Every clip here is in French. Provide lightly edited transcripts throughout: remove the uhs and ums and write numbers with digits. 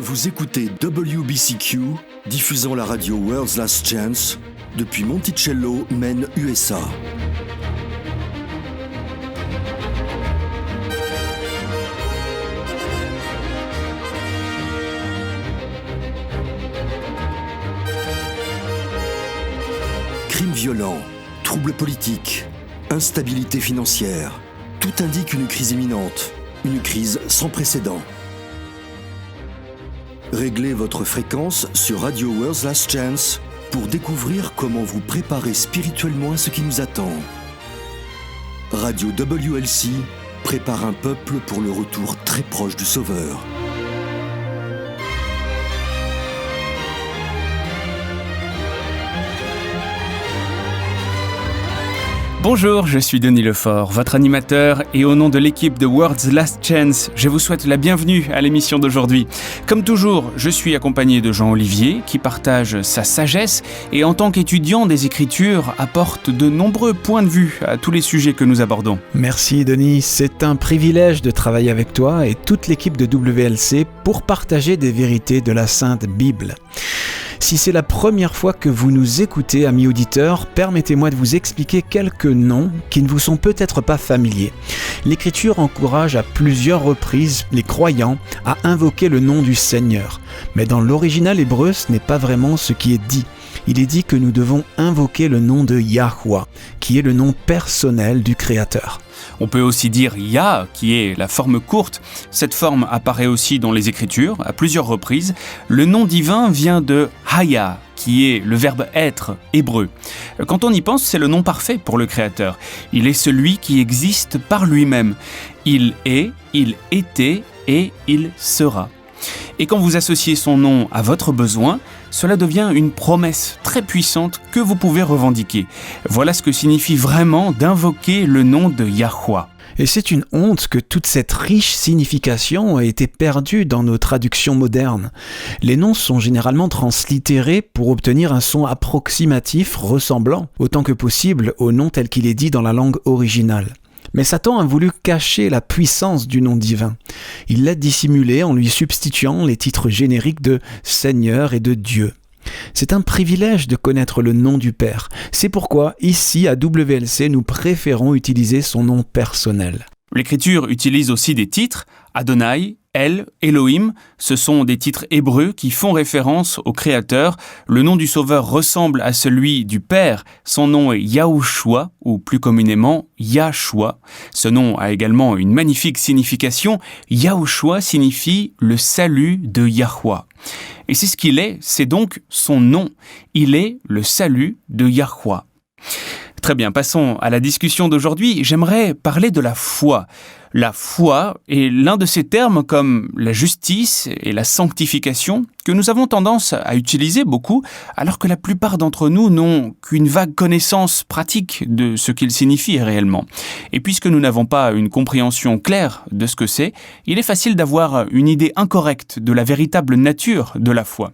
Vous écoutez WBCQ, diffusant la radio World's Last Chance depuis Monticello, Maine, USA. Crimes violents, troubles politiques, instabilité financière, tout indique une crise imminente, une crise sans précédent. Réglez votre fréquence sur Radio World's Last Chance pour découvrir comment vous préparer spirituellement à ce qui nous attend. Radio WLC prépare un peuple pour le retour très proche du Sauveur. Bonjour, je suis Denis Lefort, votre animateur, et au nom de l'équipe de World's Last Chance, je vous souhaite la bienvenue à l'émission d'aujourd'hui. Comme toujours, je suis accompagné de Jean-Olivier, qui partage sa sagesse et en tant qu'étudiant des Écritures, apporte de nombreux points de vue à tous les sujets que nous abordons. Merci Denis, c'est un privilège de travailler avec toi et toute l'équipe de WLC pour partager des vérités de la Sainte Bible. Si c'est la première fois que vous nous écoutez, amis auditeurs, permettez-moi de vous expliquer quelques noms qui ne vous sont peut-être pas familiers. L'Écriture encourage à plusieurs reprises les croyants à invoquer le nom du Seigneur. Mais dans l'original hébreu, ce n'est pas vraiment ce qui est dit. Il est dit que nous devons invoquer le nom de Yahweh, qui est le nom personnel du Créateur. On peut aussi dire Yah, qui est la forme courte. Cette forme apparaît aussi dans les Écritures, à plusieurs reprises. Le nom divin vient de Haya, qui est le verbe être hébreu. Quand on y pense, c'est le nom parfait pour le Créateur. Il est celui qui existe par lui-même. Il est, il était et il sera. Et quand vous associez son nom à votre besoin, cela devient une promesse très puissante que vous pouvez revendiquer. Voilà ce que signifie vraiment d'invoquer le nom de Yahweh. Et c'est une honte que toute cette riche signification ait été perdue dans nos traductions modernes. Les noms sont généralement translittérés pour obtenir un son approximatif ressemblant, autant que possible, au nom tel qu'il est dit dans la langue originale. Mais Satan a voulu cacher la puissance du nom divin. Il l'a dissimulé en lui substituant les titres génériques de Seigneur et de Dieu. C'est un privilège de connaître le nom du Père. C'est pourquoi, ici, à WLC, nous préférons utiliser son nom personnel. L'Écriture utilise aussi des titres, Adonai, El, Elohim, ce sont des titres hébreux qui font référence au Créateur. Le nom du Sauveur ressemble à celui du Père. Son nom est Yahushua, ou plus communément Yahshua. Ce nom a également une magnifique signification. Yahushua signifie le salut de Yahweh. Et c'est ce qu'il est, c'est donc son nom. Il est le salut de Yahweh. Très bien, passons à la discussion d'aujourd'hui. J'aimerais parler de la foi. La foi est l'un de ces termes comme la justice et la sanctification que nous avons tendance à utiliser beaucoup, alors que la plupart d'entre nous n'ont qu'une vague connaissance pratique de ce qu'ils signifient réellement. Et puisque nous n'avons pas une compréhension claire de ce que c'est, il est facile d'avoir une idée incorrecte de la véritable nature de la foi.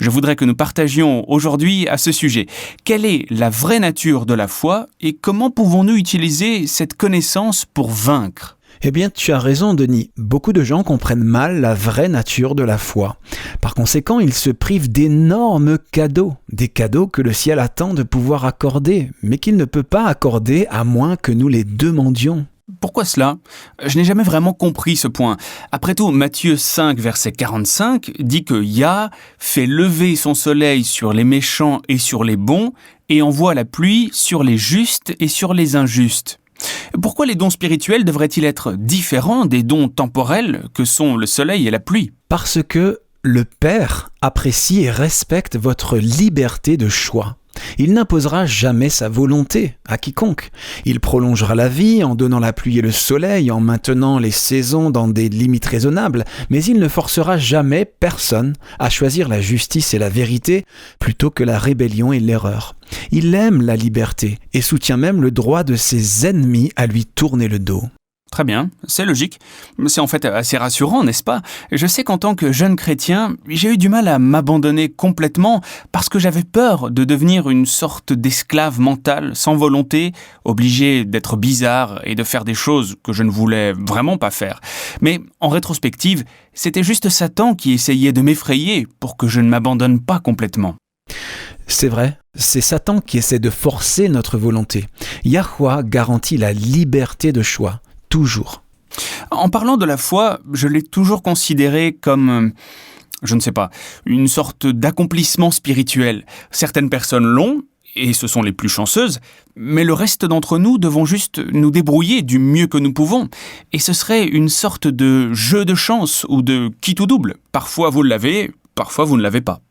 Je voudrais que nous partagions aujourd'hui à ce sujet. Quelle est la vraie nature de la foi et comment pouvons-nous utiliser cette connaissance pour vaincre ? Eh bien, tu as raison, Denis. Beaucoup de gens comprennent mal la vraie nature de la foi. Par conséquent, ils se privent d'énormes cadeaux. Des cadeaux que le ciel attend de pouvoir accorder, mais qu'il ne peut pas accorder à moins que nous les demandions. Pourquoi cela ? Je n'ai jamais vraiment compris ce point. Après tout, Matthieu 5, verset 45 dit que Yah fait lever son soleil sur les méchants et sur les bons et envoie la pluie sur les justes et sur les injustes. Pourquoi les dons spirituels devraient-ils être différents des dons temporels que sont le soleil et la pluie ? Parce que le Père apprécie et respecte votre liberté de choix. Il n'imposera jamais sa volonté à quiconque. Il prolongera la vie en donnant la pluie et le soleil, en maintenant les saisons dans des limites raisonnables, mais il ne forcera jamais personne à choisir la justice et la vérité plutôt que la rébellion et l'erreur. Il aime la liberté et soutient même le droit de ses ennemis à lui tourner le dos. Très bien, c'est logique. C'est en fait assez rassurant, n'est-ce pas? Je sais qu'en tant que jeune chrétien, j'ai eu du mal à m'abandonner complètement parce que j'avais peur de devenir une sorte d'esclave mental, sans volonté, obligé d'être bizarre et de faire des choses que je ne voulais vraiment pas faire. Mais en rétrospective, c'était juste Satan qui essayait de m'effrayer pour que je ne m'abandonne pas complètement. C'est vrai, c'est Satan qui essaie de forcer notre volonté. Yahweh garantit la liberté de choix. Toujours. En parlant de la foi, je l'ai toujours considérée comme, je ne sais pas, une sorte d'accomplissement spirituel. Certaines personnes l'ont, et ce sont les plus chanceuses, mais le reste d'entre nous devons juste nous débrouiller du mieux que nous pouvons. Et ce serait une sorte de jeu de chance ou de quitte ou double. Parfois vous l'avez, parfois vous ne l'avez pas.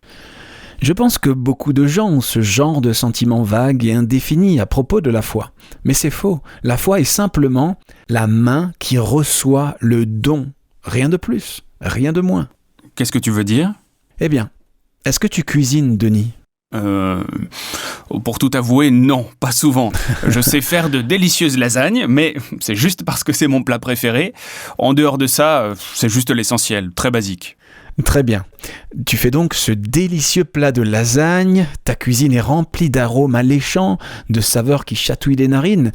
Je pense que beaucoup de gens ont ce genre de sentiments vagues et indéfinis à propos de la foi. Mais c'est faux. La foi est simplement la main qui reçoit le don. Rien de plus, rien de moins. Qu'est-ce que tu veux dire? Eh bien, est-ce que tu cuisines, Denis ? Pour tout avouer, non, pas souvent. Je sais faire de délicieuses lasagnes, mais c'est juste parce que c'est mon plat préféré. En dehors de ça, c'est juste l'essentiel, très basique. Très bien. Tu fais donc ce délicieux plat de lasagne, ta cuisine est remplie d'arômes alléchants, de saveurs qui chatouillent les narines,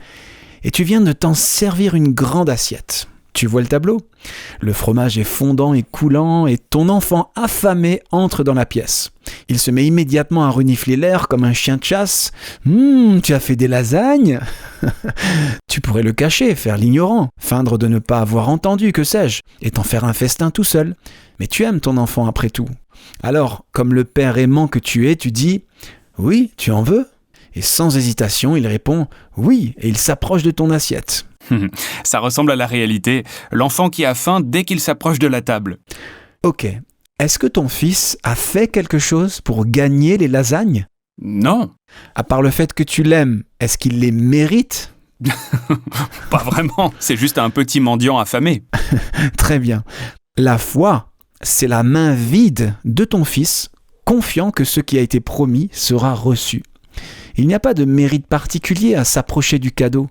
et tu viens de t'en servir une grande assiette. Tu vois le tableau ? Le fromage est fondant et coulant, et ton enfant affamé entre dans la pièce. Il se met immédiatement à renifler l'air comme un chien de chasse. « Tu as fait des lasagnes ?» Tu pourrais le cacher, faire l'ignorant, feindre de ne pas avoir entendu, que sais-je, et t'en faire un festin tout seul. Mais tu aimes ton enfant après tout. Alors, comme le père aimant que tu es, tu dis « Oui, tu en veux ?» Et sans hésitation, il répond « Oui » et il s'approche de ton assiette. Ça ressemble à la réalité. L'enfant qui a faim dès qu'il s'approche de la table. Ok. Est-ce que ton fils a fait quelque chose pour gagner les lasagnes ? Non. À part le fait que tu l'aimes, est-ce qu'il les mérite ? Pas vraiment. C'est juste un petit mendiant affamé. Très bien. La foi, c'est la main vide de ton fils, confiant que ce qui a été promis sera reçu. Il n'y a pas de mérite particulier à s'approcher du cadeau.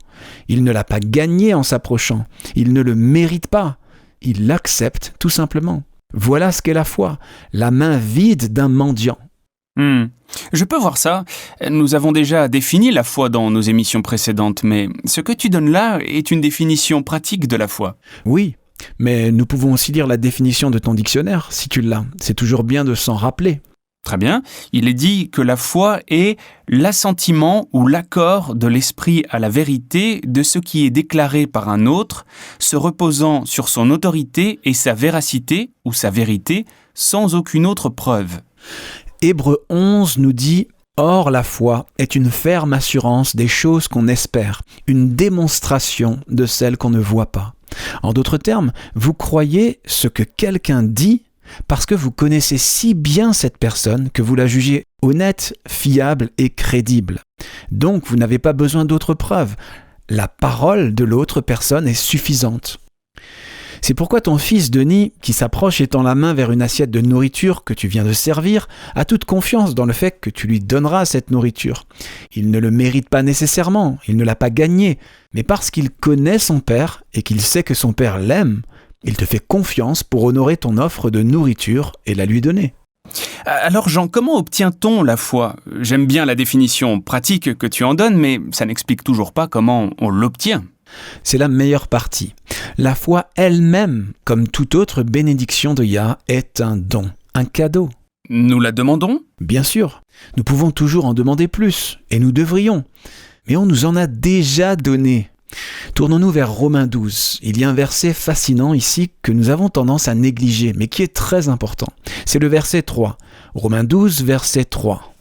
Il ne l'a pas gagné en s'approchant. Il ne le mérite pas. Il l'accepte tout simplement. Voilà ce qu'est la foi, la main vide d'un mendiant. Je peux voir ça. Nous avons déjà défini la foi dans nos émissions précédentes, mais ce que tu donnes là est une définition pratique de la foi. Oui, mais nous pouvons aussi lire la définition de ton dictionnaire, si tu l'as. C'est toujours bien de s'en rappeler. Très bien. Il est dit que la foi est l'assentiment ou l'accord de l'esprit à la vérité de ce qui est déclaré par un autre, se reposant sur son autorité et sa véracité ou sa vérité, sans aucune autre preuve. Hébreux 11 nous dit « Or la foi est une ferme assurance des choses qu'on espère, une démonstration de celles qu'on ne voit pas. » En d'autres termes, vous croyez ce que quelqu'un dit parce que vous connaissez si bien cette personne que vous la jugez honnête, fiable et crédible. Donc vous n'avez pas besoin d'autres preuves. La parole de l'autre personne est suffisante. C'est pourquoi ton fils Denis, qui s'approche étend la main vers une assiette de nourriture que tu viens de servir, a toute confiance dans le fait que tu lui donneras cette nourriture. Il ne le mérite pas nécessairement, il ne l'a pas gagné, mais parce qu'il connaît son père et qu'il sait que son père l'aime, il te fait confiance pour honorer ton offre de nourriture et la lui donner. Alors Jean, comment obtient-on la foi ? J'aime bien la définition pratique que tu en donnes, mais ça n'explique toujours pas comment on l'obtient. C'est la meilleure partie. La foi elle-même, comme toute autre bénédiction de Yah, est un don, un cadeau. Nous la demandons ? Bien sûr, nous pouvons toujours en demander plus, et nous devrions. Mais on nous en a déjà donné. Tournons-nous vers Romains 12. Il y a un verset fascinant ici que nous avons tendance à négliger, mais qui est très important. C'est le verset 3. Romains 12, verset 3.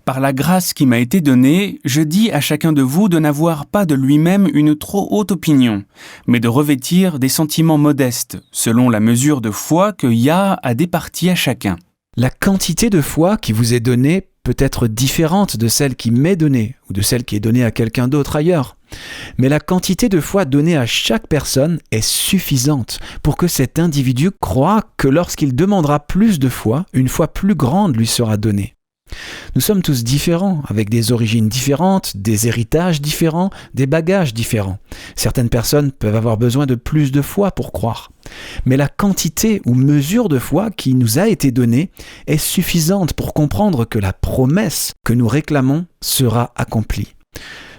Par la grâce qui m'a été donnée, je dis à chacun de vous de n'avoir pas de lui-même une trop haute opinion, mais de revêtir des sentiments modestes, selon la mesure de foi que Yah a départie à chacun. La quantité de foi qui vous est donnée peut être différente de celle qui m'est donnée, ou de celle qui est donnée à quelqu'un d'autre ailleurs. Mais la quantité de foi donnée à chaque personne est suffisante pour que cet individu croie que lorsqu'il demandera plus de foi, une foi plus grande lui sera donnée. Nous sommes tous différents, avec des origines différentes, des héritages différents, des bagages différents. Certaines personnes peuvent avoir besoin de plus de foi pour croire. Mais la quantité ou mesure de foi qui nous a été donnée est suffisante pour comprendre que la promesse que nous réclamons sera accomplie.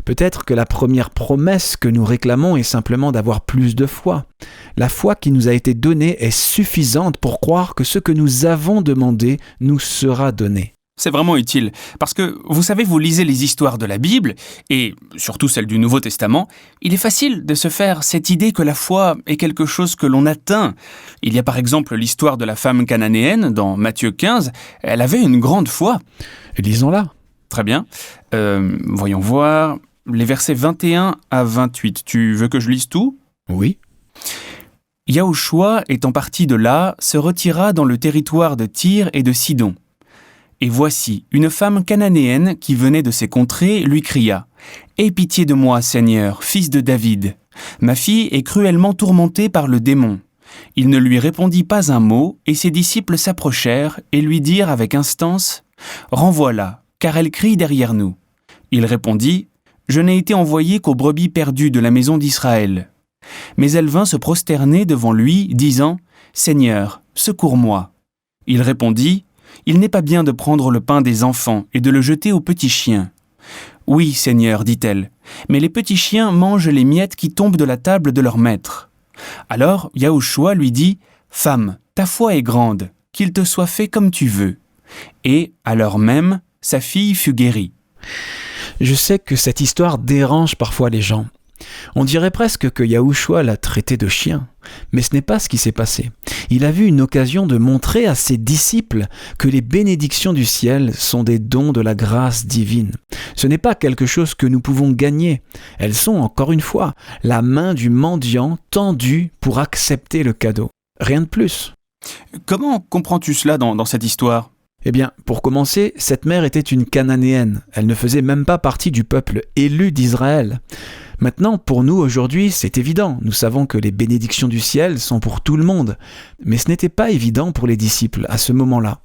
Peut-être que la première promesse que nous réclamons est simplement d'avoir plus de foi. La foi qui nous a été donnée est suffisante pour croire que ce que nous avons demandé nous sera donné. C'est vraiment utile, parce que, vous savez, vous lisez les histoires de la Bible, et surtout celles du Nouveau Testament, il est facile de se faire cette idée que la foi est quelque chose que l'on atteint. Il y a par exemple l'histoire de la femme cananéenne dans Matthieu 15, elle avait une grande foi. Lisons-la. Très bien. Voyons voir, les versets 21 à 28. Tu veux que je lise tout ? Oui. Yahushua, étant parti de là, se retira dans le territoire de Tyr et de Sidon. Et voici, une femme cananéenne qui venait de ces contrées lui cria « Aie pitié de moi, Seigneur, fils de David. Ma fille est cruellement tourmentée par le démon. » Il ne lui répondit pas un mot, et ses disciples s'approchèrent et lui dirent avec instance « Renvoie-la, car elle crie derrière nous. » Il répondit « Je n'ai été envoyé qu'aux brebis perdues de la maison d'Israël. » Mais elle vint se prosterner devant lui, disant « Seigneur, secours-moi. » Il répondit « Il n'est pas bien de prendre le pain des enfants et de le jeter aux petits chiens. »« Oui, Seigneur, dit-elle, mais les petits chiens mangent les miettes qui tombent de la table de leur maître. » Alors Yahushua lui dit « Femme, ta foi est grande, qu'il te soit fait comme tu veux. » Et, à l'heure même, sa fille fut guérie. Je sais que cette histoire dérange parfois les gens. On dirait presque que Yahushua l'a traité de chien, mais ce n'est pas ce qui s'est passé. Il a vu une occasion de montrer à ses disciples que les bénédictions du ciel sont des dons de la grâce divine. Ce n'est pas quelque chose que nous pouvons gagner. Elles sont, encore une fois, la main du mendiant tendue pour accepter le cadeau. Rien de plus. Comment comprends-tu cela dans cette histoire ? Eh bien, pour commencer, cette mère était une Cananéenne. Elle ne faisait même pas partie du peuple élu d'Israël. Maintenant, pour nous aujourd'hui, c'est évident. Nous savons que les bénédictions du ciel sont pour tout le monde. Mais ce n'était pas évident pour les disciples à ce moment-là.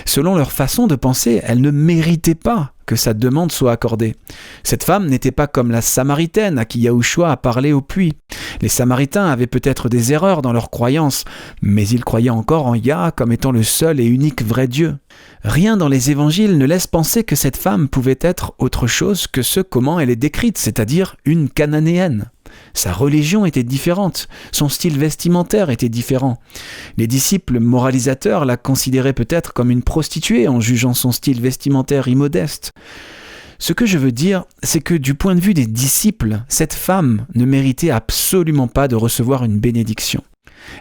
Selon leur façon de penser, elle ne méritait pas que sa demande soit accordée. Cette femme n'était pas comme la Samaritaine à qui Yahushua a parlé au puits. Les Samaritains avaient peut-être des erreurs dans leurs croyances, mais ils croyaient encore en Yah comme étant le seul et unique vrai Dieu. Rien dans les évangiles ne laisse penser que cette femme pouvait être autre chose que ce comment elle est décrite, c'est-à-dire une Cananéenne. Sa religion était différente, son style vestimentaire était différent. Les disciples moralisateurs la considéraient peut-être comme une prostituée en jugeant son style vestimentaire immodeste. Ce que je veux dire, c'est que du point de vue des disciples, cette femme ne méritait absolument pas de recevoir une bénédiction.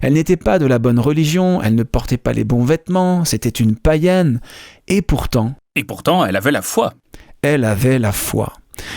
Elle n'était pas de la bonne religion, elle ne portait pas les bons vêtements, c'était une païenne, et pourtant, elle avait la foi. Elle avait la foi.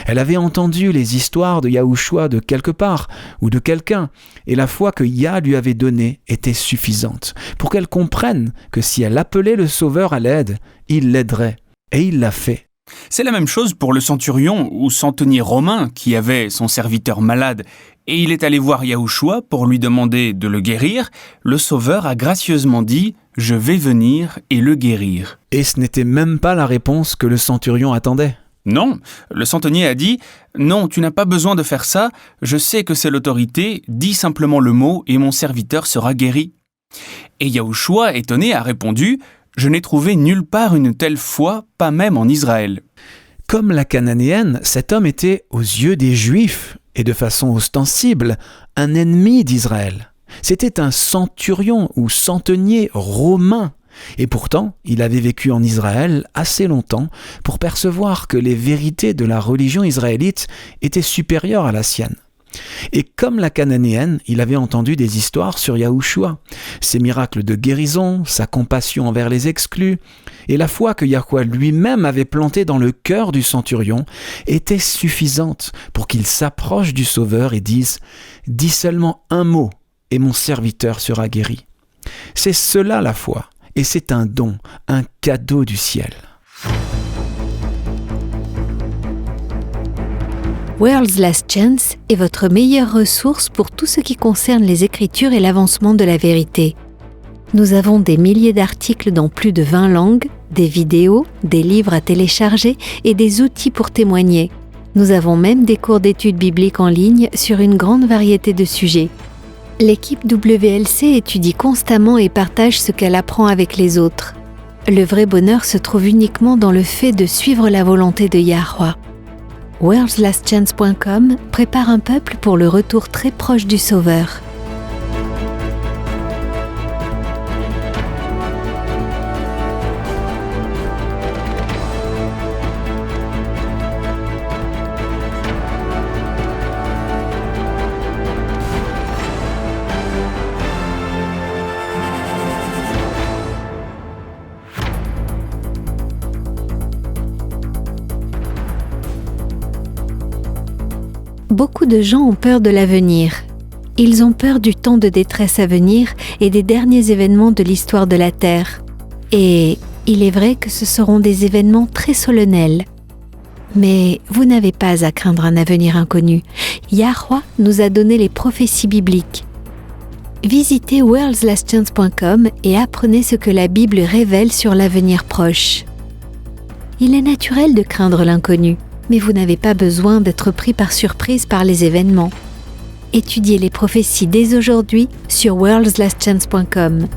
Elle avait entendu les histoires de Yahushua de quelque part ou de quelqu'un, et la foi que Yah lui avait donnée était suffisante pour qu'elle comprenne que si elle appelait le Sauveur à l'aide, il l'aiderait. Et il l'a fait. C'est la même chose pour le centurion ou centenier romain qui avait son serviteur malade et il est allé voir Yahushua pour lui demander de le guérir. Le Sauveur a gracieusement dit « Je vais venir et le guérir ». Et ce n'était même pas la réponse que le centurion attendait. Non, le centenier a dit « Non, tu n'as pas besoin de faire ça, je sais que c'est l'autorité, dis simplement le mot et mon serviteur sera guéri. » Et Yahushua, étonné, a répondu « Je n'ai trouvé nulle part une telle foi, pas même en Israël. » Comme la Cananéenne, cet homme était, aux yeux des Juifs, et de façon ostensible, un ennemi d'Israël. C'était un centurion ou centenier romain. Et pourtant, il avait vécu en Israël assez longtemps pour percevoir que les vérités de la religion israélite étaient supérieures à la sienne. Et comme la Cananéenne, il avait entendu des histoires sur Yahushua, ses miracles de guérison, sa compassion envers les exclus, et la foi que Yahweh lui-même avait plantée dans le cœur du centurion était suffisante pour qu'il s'approche du Sauveur et dise « Dis seulement un mot et mon serviteur sera guéri ». C'est cela la foi. Et c'est un don, un cadeau du ciel. World's Last Chance est votre meilleure ressource pour tout ce qui concerne les Écritures et l'avancement de la vérité. Nous avons des milliers d'articles dans plus de 20 langues, des vidéos, des livres à télécharger et des outils pour témoigner. Nous avons même des cours d'études bibliques en ligne sur une grande variété de sujets. L'équipe WLC étudie constamment et partage ce qu'elle apprend avec les autres. Le vrai bonheur se trouve uniquement dans le fait de suivre la volonté de Yahweh. worldslastchance.com prépare un peuple pour le retour très proche du Sauveur. Beaucoup de gens ont peur de l'avenir. Ils ont peur du temps de détresse à venir et des derniers événements de l'histoire de la Terre. Et il est vrai que ce seront des événements très solennels. Mais vous n'avez pas à craindre un avenir inconnu. Yahweh nous a donné les prophéties bibliques. Visitez worldslastchance.com et apprenez ce que la Bible révèle sur l'avenir proche. Il est naturel de craindre l'inconnu. Mais vous n'avez pas besoin d'être pris par surprise par les événements. Étudiez les prophéties dès aujourd'hui sur worldslastchance.com.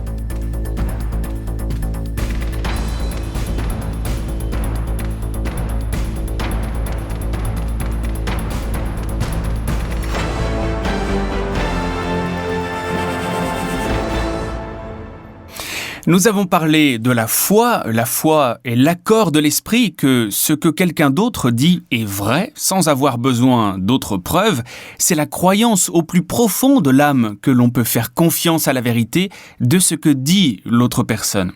Nous avons parlé de la foi est l'accord de l'esprit que ce que quelqu'un d'autre dit est vrai, sans avoir besoin d'autres preuves. C'est la croyance au plus profond de l'âme que l'on peut faire confiance à la vérité de ce que dit l'autre personne.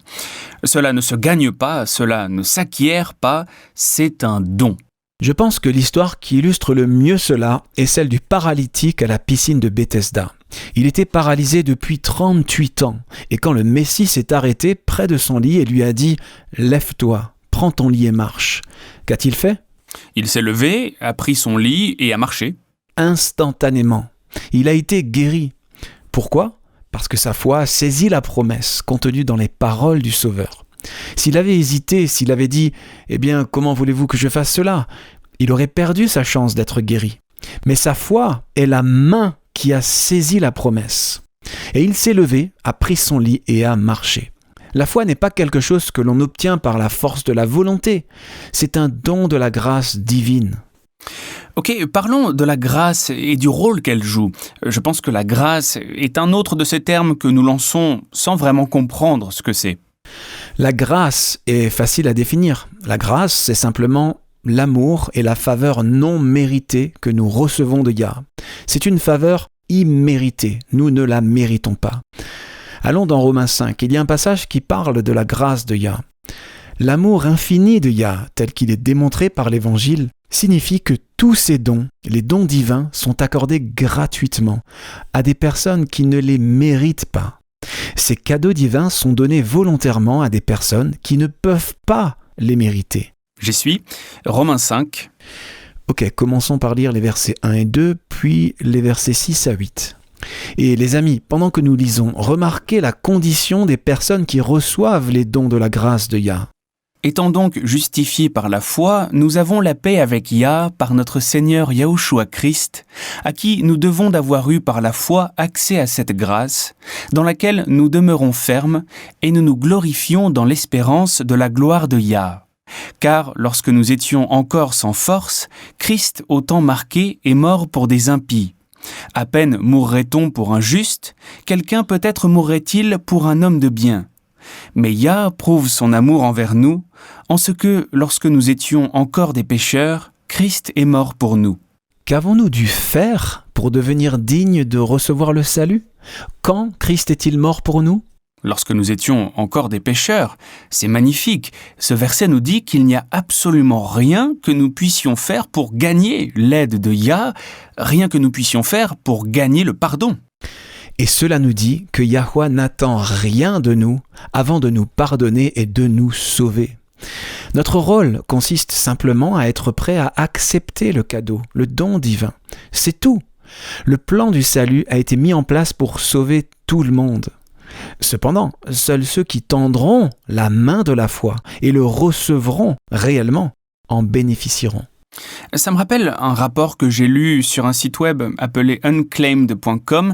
Cela ne se gagne pas, cela ne s'acquiert pas, c'est un don. Je pense que l'histoire qui illustre le mieux cela est celle du paralytique à la piscine de Bethesda. Il était paralysé depuis 38 ans, et quand le Messie s'est arrêté près de son lit et lui a dit « Lève-toi, prends ton lit et marche », qu'a-t-il fait ? Il s'est levé, a pris son lit et a marché. Instantanément, il a été guéri. Pourquoi ? Parce que sa foi a saisi la promesse contenue dans les paroles du Sauveur. S'il avait hésité, s'il avait dit « Eh bien, comment voulez-vous que je fasse cela ?» il aurait perdu sa chance d'être guéri. Mais sa foi est la main qui a saisi la promesse. Et il s'est levé, a pris son lit et a marché. La foi n'est pas quelque chose que l'on obtient par la force de la volonté. C'est un don de la grâce divine. Ok, parlons de la grâce et du rôle qu'elle joue. Je pense que la grâce est un autre de ces termes que nous lançons sans vraiment comprendre ce que c'est. La grâce est facile à définir. La grâce, c'est simplement l'amour et la faveur non méritée que nous recevons de Yah. C'est une faveur imméritée. Nous ne la méritons pas. Allons dans Romains 5. Il y a un passage qui parle de la grâce de Yah. L'amour infini de Yah, tel qu'il est démontré par l'Évangile, signifie que tous ces dons, les dons divins, sont accordés gratuitement à des personnes qui ne les méritent pas. Ces cadeaux divins sont donnés volontairement à des personnes qui ne peuvent pas les mériter. J'y suis. Romains 5. Ok, commençons par lire les versets 1 et 2, puis les versets 6 à 8. Et les amis, pendant que nous lisons, remarquez la condition des personnes qui reçoivent les dons de la grâce de Yah. Étant donc justifiés par la foi, nous avons la paix avec Yah par notre Seigneur Yahushua Christ, à qui nous devons d'avoir eu par la foi accès à cette grâce, dans laquelle nous demeurons fermes et nous nous glorifions dans l'espérance de la gloire de Yah. Car lorsque nous étions encore sans force, Christ, au temps marqué, est mort pour des impies. À peine mourrait-on pour un juste, quelqu'un peut-être mourrait-il pour un homme de bien. Mais Yah prouve son amour envers nous, en ce que, lorsque nous étions encore des pécheurs, Christ est mort pour nous. Qu'avons-nous dû faire pour devenir dignes de recevoir le salut ? Quand Christ est-il mort pour nous ? Lorsque nous étions encore des pécheurs, c'est magnifique. Ce verset nous dit qu'il n'y a absolument rien que nous puissions faire pour gagner l'aide de Yah, rien que nous puissions faire pour gagner le pardon. Et cela nous dit que Yahweh n'attend rien de nous avant de nous pardonner et de nous sauver. Notre rôle consiste simplement à être prêt à accepter le cadeau, le don divin. C'est tout. Le plan du salut a été mis en place pour sauver tout le monde. Cependant, seuls ceux qui tendront la main de la foi et le recevront réellement en bénéficieront. Ça me rappelle un rapport que j'ai lu sur un site web appelé unclaimed.com.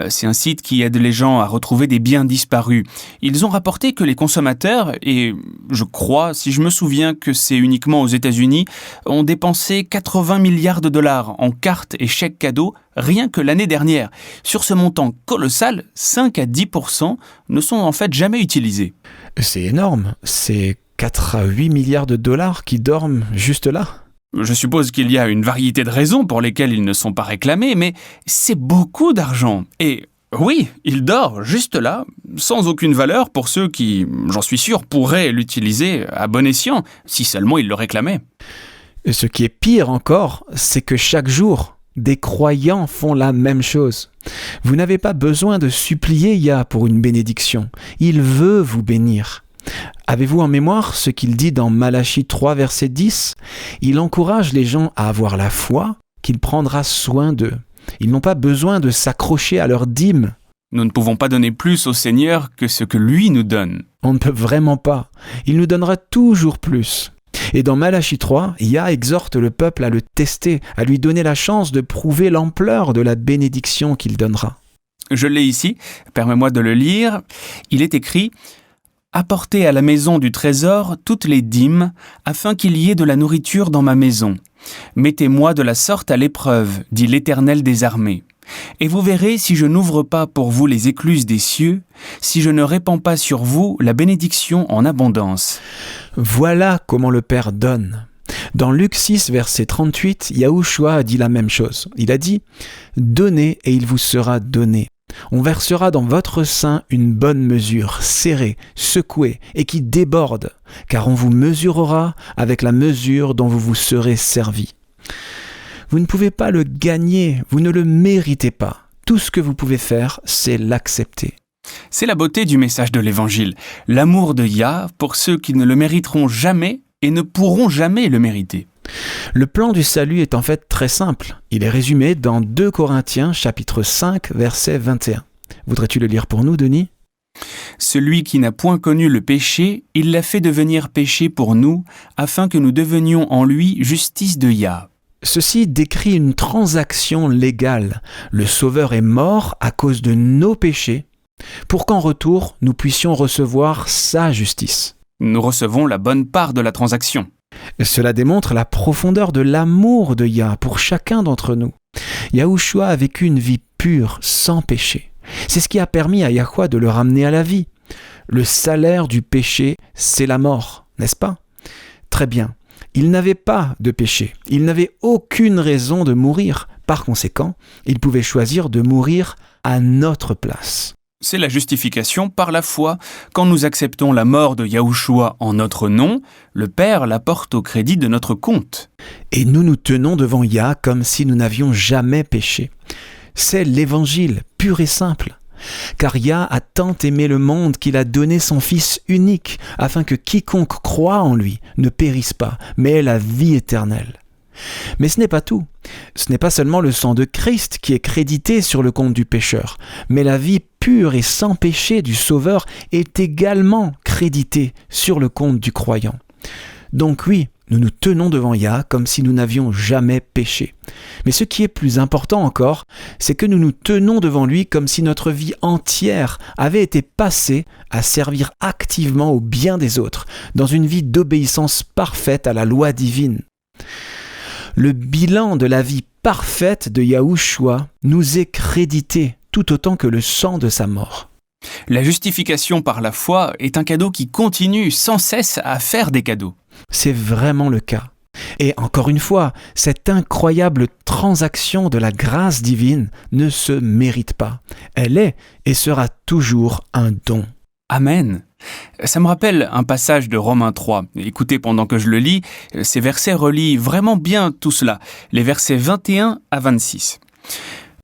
C'est un site qui aide les gens à retrouver des biens disparus. Ils ont rapporté que les consommateurs, et je crois, si je me souviens que c'est uniquement aux États-Unis, ont dépensé 80 milliards de dollars en cartes et chèques cadeaux rien que l'année dernière. Sur ce montant colossal, 5 à 10% ne sont en fait jamais utilisés. C'est énorme, c'est 4 à 8 milliards de dollars qui dorment juste là. Je suppose qu'il y a une variété de raisons pour lesquelles ils ne sont pas réclamés, mais c'est beaucoup d'argent. Et oui, il dort juste là, sans aucune valeur pour ceux qui, j'en suis sûr, pourraient l'utiliser à bon escient, si seulement ils le réclamaient. Et ce qui est pire encore, c'est que chaque jour, des croyants font la même chose. Vous n'avez pas besoin de supplier Yah pour une bénédiction. Il veut vous bénir. Avez-vous en mémoire ce qu'il dit dans Malachie 3, verset 10 ? Il encourage les gens à avoir la foi qu'il prendra soin d'eux. Ils n'ont pas besoin de s'accrocher à leur dîme. Nous ne pouvons pas donner plus au Seigneur que ce que lui nous donne. On ne peut vraiment pas. Il nous donnera toujours plus. Et dans Malachie 3, Yah exhorte le peuple à le tester, à lui donner la chance de prouver l'ampleur de la bénédiction qu'il donnera. Je l'ai ici, permets-moi de le lire. Il est écrit « Apportez à la maison du trésor toutes les dîmes, afin qu'il y ait de la nourriture dans ma maison. Mettez-moi de la sorte à l'épreuve, dit l'Éternel des armées. Et vous verrez si je n'ouvre pas pour vous les écluses des cieux, si je ne répands pas sur vous la bénédiction en abondance. » Voilà comment le Père donne. Dans Luc 6, verset 38, Yahushua a dit la même chose. Il a dit « Donnez et il vous sera donné. On versera dans votre sein une bonne mesure, serrée, secouée et qui déborde, car on vous mesurera avec la mesure dont vous vous serez servi. » Vous ne pouvez pas le gagner, vous ne le méritez pas. Tout ce que vous pouvez faire, c'est l'accepter. C'est la beauté du message de l'Évangile, l'amour de Yah pour ceux qui ne le mériteront jamais et ne pourront jamais le mériter. Le plan du salut est en fait très simple. Il est résumé dans 2 Corinthiens chapitre 5 verset 21. Voudrais-tu le lire pour nous, Denis ? Celui qui n'a point connu le péché, il l'a fait devenir péché pour nous, afin que nous devenions en lui justice de Yah. Ceci décrit une transaction légale. Le Sauveur est mort à cause de nos péchés, pour qu'en retour, nous puissions recevoir sa justice. Nous recevons la bonne part de la transaction. Cela démontre la profondeur de l'amour de Yah pour chacun d'entre nous. Yahushua a vécu une vie pure, sans péché. C'est ce qui a permis à Yahweh de le ramener à la vie. Le salaire du péché, c'est la mort, n'est-ce pas ? Très bien. Il n'avait pas de péché. Il n'avait aucune raison de mourir. Par conséquent, il pouvait choisir de mourir à notre place. C'est la justification par la foi. Quand nous acceptons la mort de Yahushua en notre nom, le Père la porte au crédit de notre compte. Et nous nous tenons devant Yah comme si nous n'avions jamais péché. C'est l'évangile pur et simple. Car Yah a tant aimé le monde qu'il a donné son Fils unique, afin que quiconque croit en lui ne périsse pas, mais ait la vie éternelle. Mais ce n'est pas tout. Ce n'est pas seulement le sang de Christ qui est crédité sur le compte du pécheur, mais la vie pure et sans péché du Sauveur est également créditée sur le compte du croyant. Donc oui, nous nous tenons devant Yah comme si nous n'avions jamais péché. Mais ce qui est plus important encore, c'est que nous nous tenons devant lui comme si notre vie entière avait été passée à servir activement au bien des autres, dans une vie d'obéissance parfaite à la loi divine. Le bilan de la vie parfaite de Yahushua nous est crédité tout autant que le sang de sa mort. La justification par la foi est un cadeau qui continue sans cesse à faire des cadeaux. C'est vraiment le cas. Et encore une fois, cette incroyable transaction de la grâce divine ne se mérite pas. Elle est et sera toujours un don. Amen. Ça me rappelle un passage de Romains 3. Écoutez pendant que je le lis, ces versets relient vraiment bien tout cela. Les versets 21 à 26.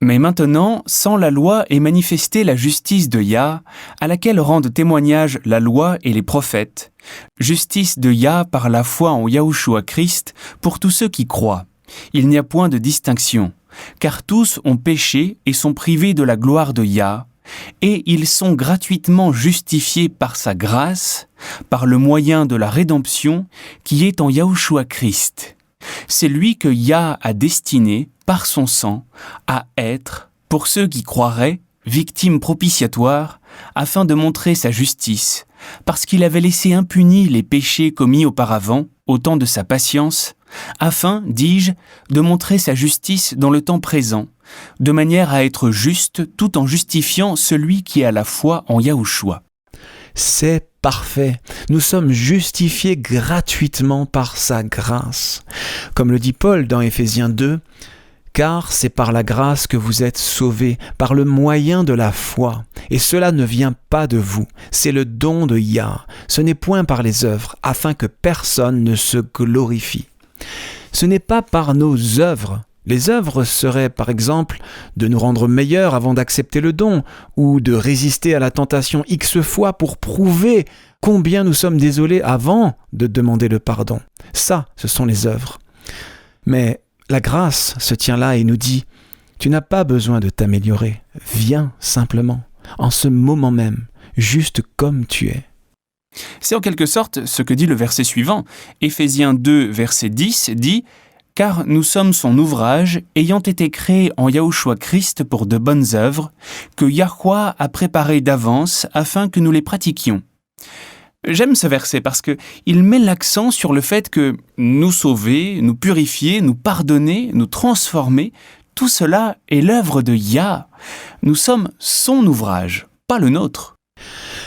Mais maintenant, sans la loi est manifestée la justice de Yah, à laquelle rendent témoignage la loi et les prophètes. Justice de Yah par la foi en Yahushua Christ pour tous ceux qui croient. Il n'y a point de distinction, car tous ont péché et sont privés de la gloire de Yah, et ils sont gratuitement justifiés par sa grâce, par le moyen de la rédemption qui est en Yahushua Christ. C'est lui que Yah a destiné, par son sang, à être, pour ceux qui croiraient, victime propitiatoire, afin de montrer sa justice, parce qu'il avait laissé impunis les péchés commis auparavant, au temps de sa patience, afin, dis-je, de montrer sa justice dans le temps présent, de manière à être juste tout en justifiant celui qui a la foi en Yahushua. C'est parfait. Nous sommes justifiés gratuitement par sa grâce. Comme le dit Paul dans Éphésiens 2, « Car c'est par la grâce que vous êtes sauvés, par le moyen de la foi. Et cela ne vient pas de vous, c'est le don de Yah. Ce n'est point par les œuvres, afin que personne ne se glorifie. » Ce n'est pas par nos œuvres. Les œuvres seraient, par exemple, de nous rendre meilleurs avant d'accepter le don, ou de résister à la tentation X fois pour prouver combien nous sommes désolés avant de demander le pardon. Ça, ce sont les œuvres. Mais la grâce se tient là et nous dit « Tu n'as pas besoin de t'améliorer, viens simplement, en ce moment même, juste comme tu es. » C'est en quelque sorte ce que dit le verset suivant. Éphésiens 2, verset 10 dit « Car nous sommes son ouvrage, ayant été créés en Yahushua Christ pour de bonnes œuvres, que Yahuwah a préparées d'avance afin que nous les pratiquions. » J'aime ce verset parce qu'il met l'accent sur le fait que nous sauver, nous purifier, nous pardonner, nous transformer, tout cela est l'œuvre de Yah. Nous sommes son ouvrage, pas le nôtre.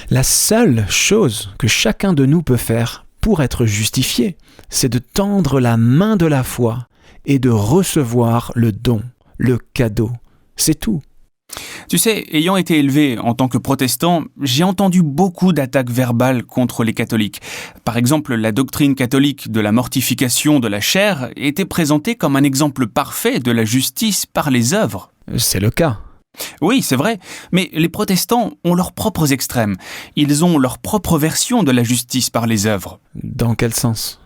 La seule chose que chacun de nous peut faire pour être justifié, c'est de tendre la main de la foi et de recevoir le don, le cadeau. C'est tout. Tu sais, ayant été élevé en tant que protestant, j'ai entendu beaucoup d'attaques verbales contre les catholiques. Par exemple, la doctrine catholique de la mortification de la chair était présentée comme un exemple parfait de la justice par les œuvres. C'est le cas. Oui, c'est vrai, mais les protestants ont leurs propres extrêmes. Ils ont leur propre version de la justice par les œuvres. Dans quel sens ?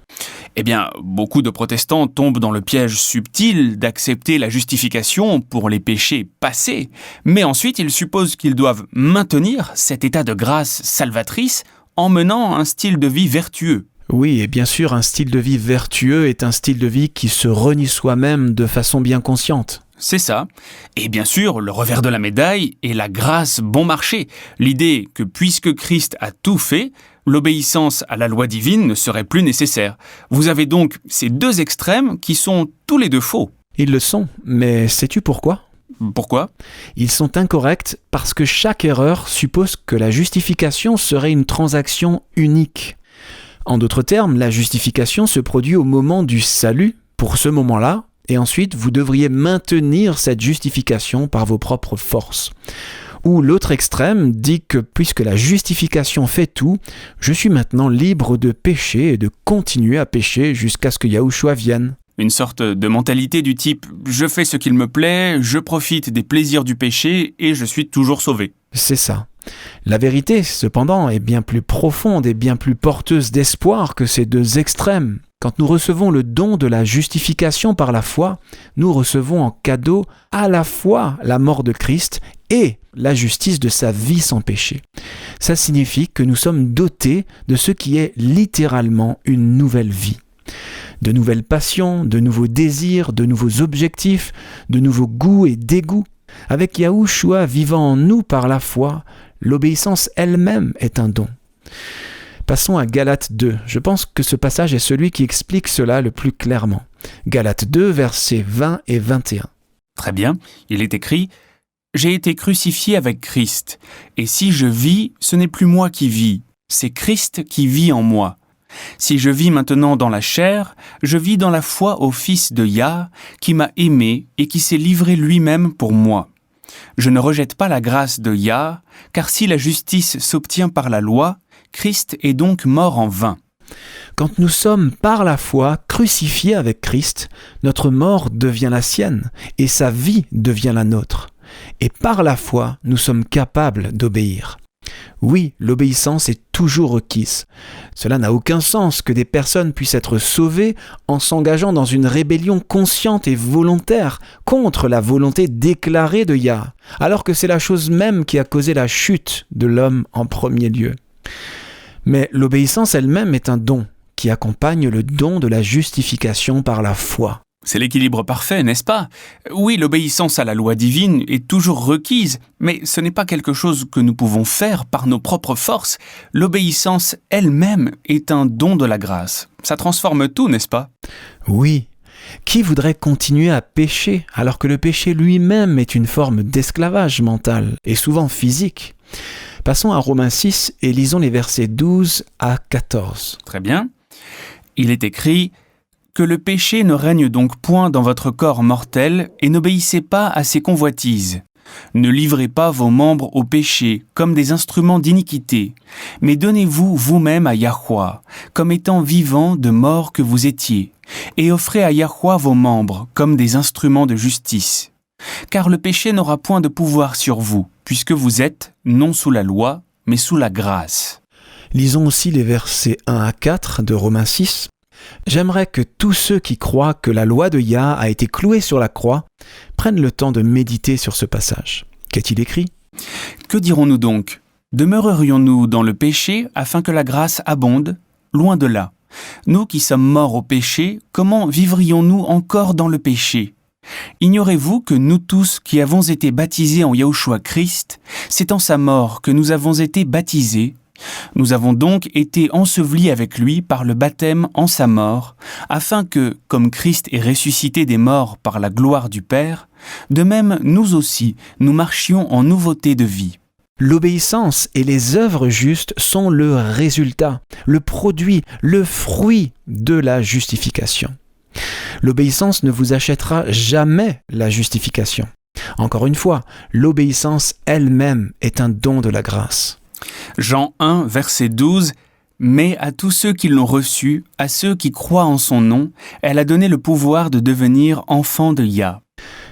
Eh bien, beaucoup de protestants tombent dans le piège subtil d'accepter la justification pour les péchés passés, mais ensuite ils supposent qu'ils doivent maintenir cet état de grâce salvatrice en menant un style de vie vertueux. Oui, et bien sûr, un style de vie vertueux est un style de vie qui se renie soi-même de façon bien consciente. C'est ça. Et bien sûr, le revers de la médaille est la grâce bon marché. L'idée que puisque Christ a tout fait, l'obéissance à la loi divine ne serait plus nécessaire. Vous avez donc ces deux extrêmes qui sont tous les deux faux. Ils le sont, mais sais-tu pourquoi ? Pourquoi ? Ils sont incorrects parce que chaque erreur suppose que la justification serait une transaction unique. En d'autres termes, la justification se produit au moment du salut, pour ce moment-là, et ensuite vous devriez maintenir cette justification par vos propres forces. Ou l'autre extrême dit que puisque la justification fait tout, je suis maintenant libre de pécher et de continuer à pécher jusqu'à ce que Yahushua vienne. Une sorte de mentalité du type « je fais ce qu'il me plaît, je profite des plaisirs du péché et je suis toujours sauvé ». C'est ça. La vérité, cependant, est bien plus profonde et bien plus porteuse d'espoir que ces deux extrêmes. Quand nous recevons le don de la justification par la foi, nous recevons en cadeau à la fois la mort de Christ et la justice de sa vie sans péché. Ça signifie que nous sommes dotés de ce qui est littéralement une nouvelle vie. De nouvelles passions, de nouveaux désirs, de nouveaux objectifs, de nouveaux goûts et dégoûts. Avec Yahushua vivant en nous par la foi, l'obéissance elle-même est un don. Passons à Galates 2. Je pense que ce passage est celui qui explique cela le plus clairement. Galates 2, versets 20 et 21. Très bien, il est écrit « J'ai été crucifié avec Christ, et si je vis, ce n'est plus moi qui vis, c'est Christ qui vit en moi. Si je vis maintenant dans la chair, je vis dans la foi au Fils de Yah, qui m'a aimé et qui s'est livré lui-même pour moi. Je ne rejette pas la grâce de Yah, car si la justice s'obtient par la loi, Christ est donc mort en vain. » Quand nous sommes par la foi crucifiés avec Christ, notre mort devient la sienne et sa vie devient la nôtre. Et par la foi, nous sommes capables d'obéir. Oui, l'obéissance est toujours requise. Cela n'a aucun sens que des personnes puissent être sauvées en s'engageant dans une rébellion consciente et volontaire contre la volonté déclarée de Yah, alors que c'est la chose même qui a causé la chute de l'homme en premier lieu. Mais l'obéissance elle-même est un don qui accompagne le don de la justification par la foi. C'est l'équilibre parfait, n'est-ce pas? Oui, l'obéissance à la loi divine est toujours requise, mais ce n'est pas quelque chose que nous pouvons faire par nos propres forces. L'obéissance elle-même est un don de la grâce. Ça transforme tout, n'est-ce pas? Oui. Qui voudrait continuer à pécher alors que le péché lui-même est une forme d'esclavage mental et souvent physique? Passons à Romains 6 et lisons les versets 12 à 14. Très bien. Il est écrit « Que le péché ne règne donc point dans votre corps mortel et n'obéissez pas à ses convoitises. Ne livrez pas vos membres au péché comme des instruments d'iniquité, mais donnez-vous vous-même à Yahweh, comme étant vivants de mort que vous étiez, et offrez à Yahweh vos membres comme des instruments de justice. Car le péché n'aura point de pouvoir sur vous, puisque vous êtes non sous la loi, mais sous la grâce. » Lisons aussi les versets 1 à 4 de Romains 6. J'aimerais que tous ceux qui croient que la loi de Yah a été clouée sur la croix prennent le temps de méditer sur ce passage. Qu'est-il écrit ? Que dirons-nous donc ? Demeurerions-nous dans le péché afin que la grâce abonde ? Loin de là. Nous qui sommes morts au péché, comment vivrions-nous encore dans le péché ? Ignorez-vous que nous tous qui avons été baptisés en Yahushua Christ, c'est en sa mort que nous avons été baptisés. Nous avons donc été ensevelis avec lui par le baptême en sa mort, afin que, comme Christ est ressuscité des morts par la gloire du Père, de même nous aussi, nous marchions en nouveauté de vie. L'obéissance et les œuvres justes sont le résultat, le produit, le fruit de la justification. L'obéissance ne vous achètera jamais la justification. Encore une fois, l'obéissance elle-même est un don de la grâce. Jean 1, verset 12 « Mais à tous ceux qui l'ont reçu, à ceux qui croient en son nom, elle a donné le pouvoir de devenir enfants de Yah. »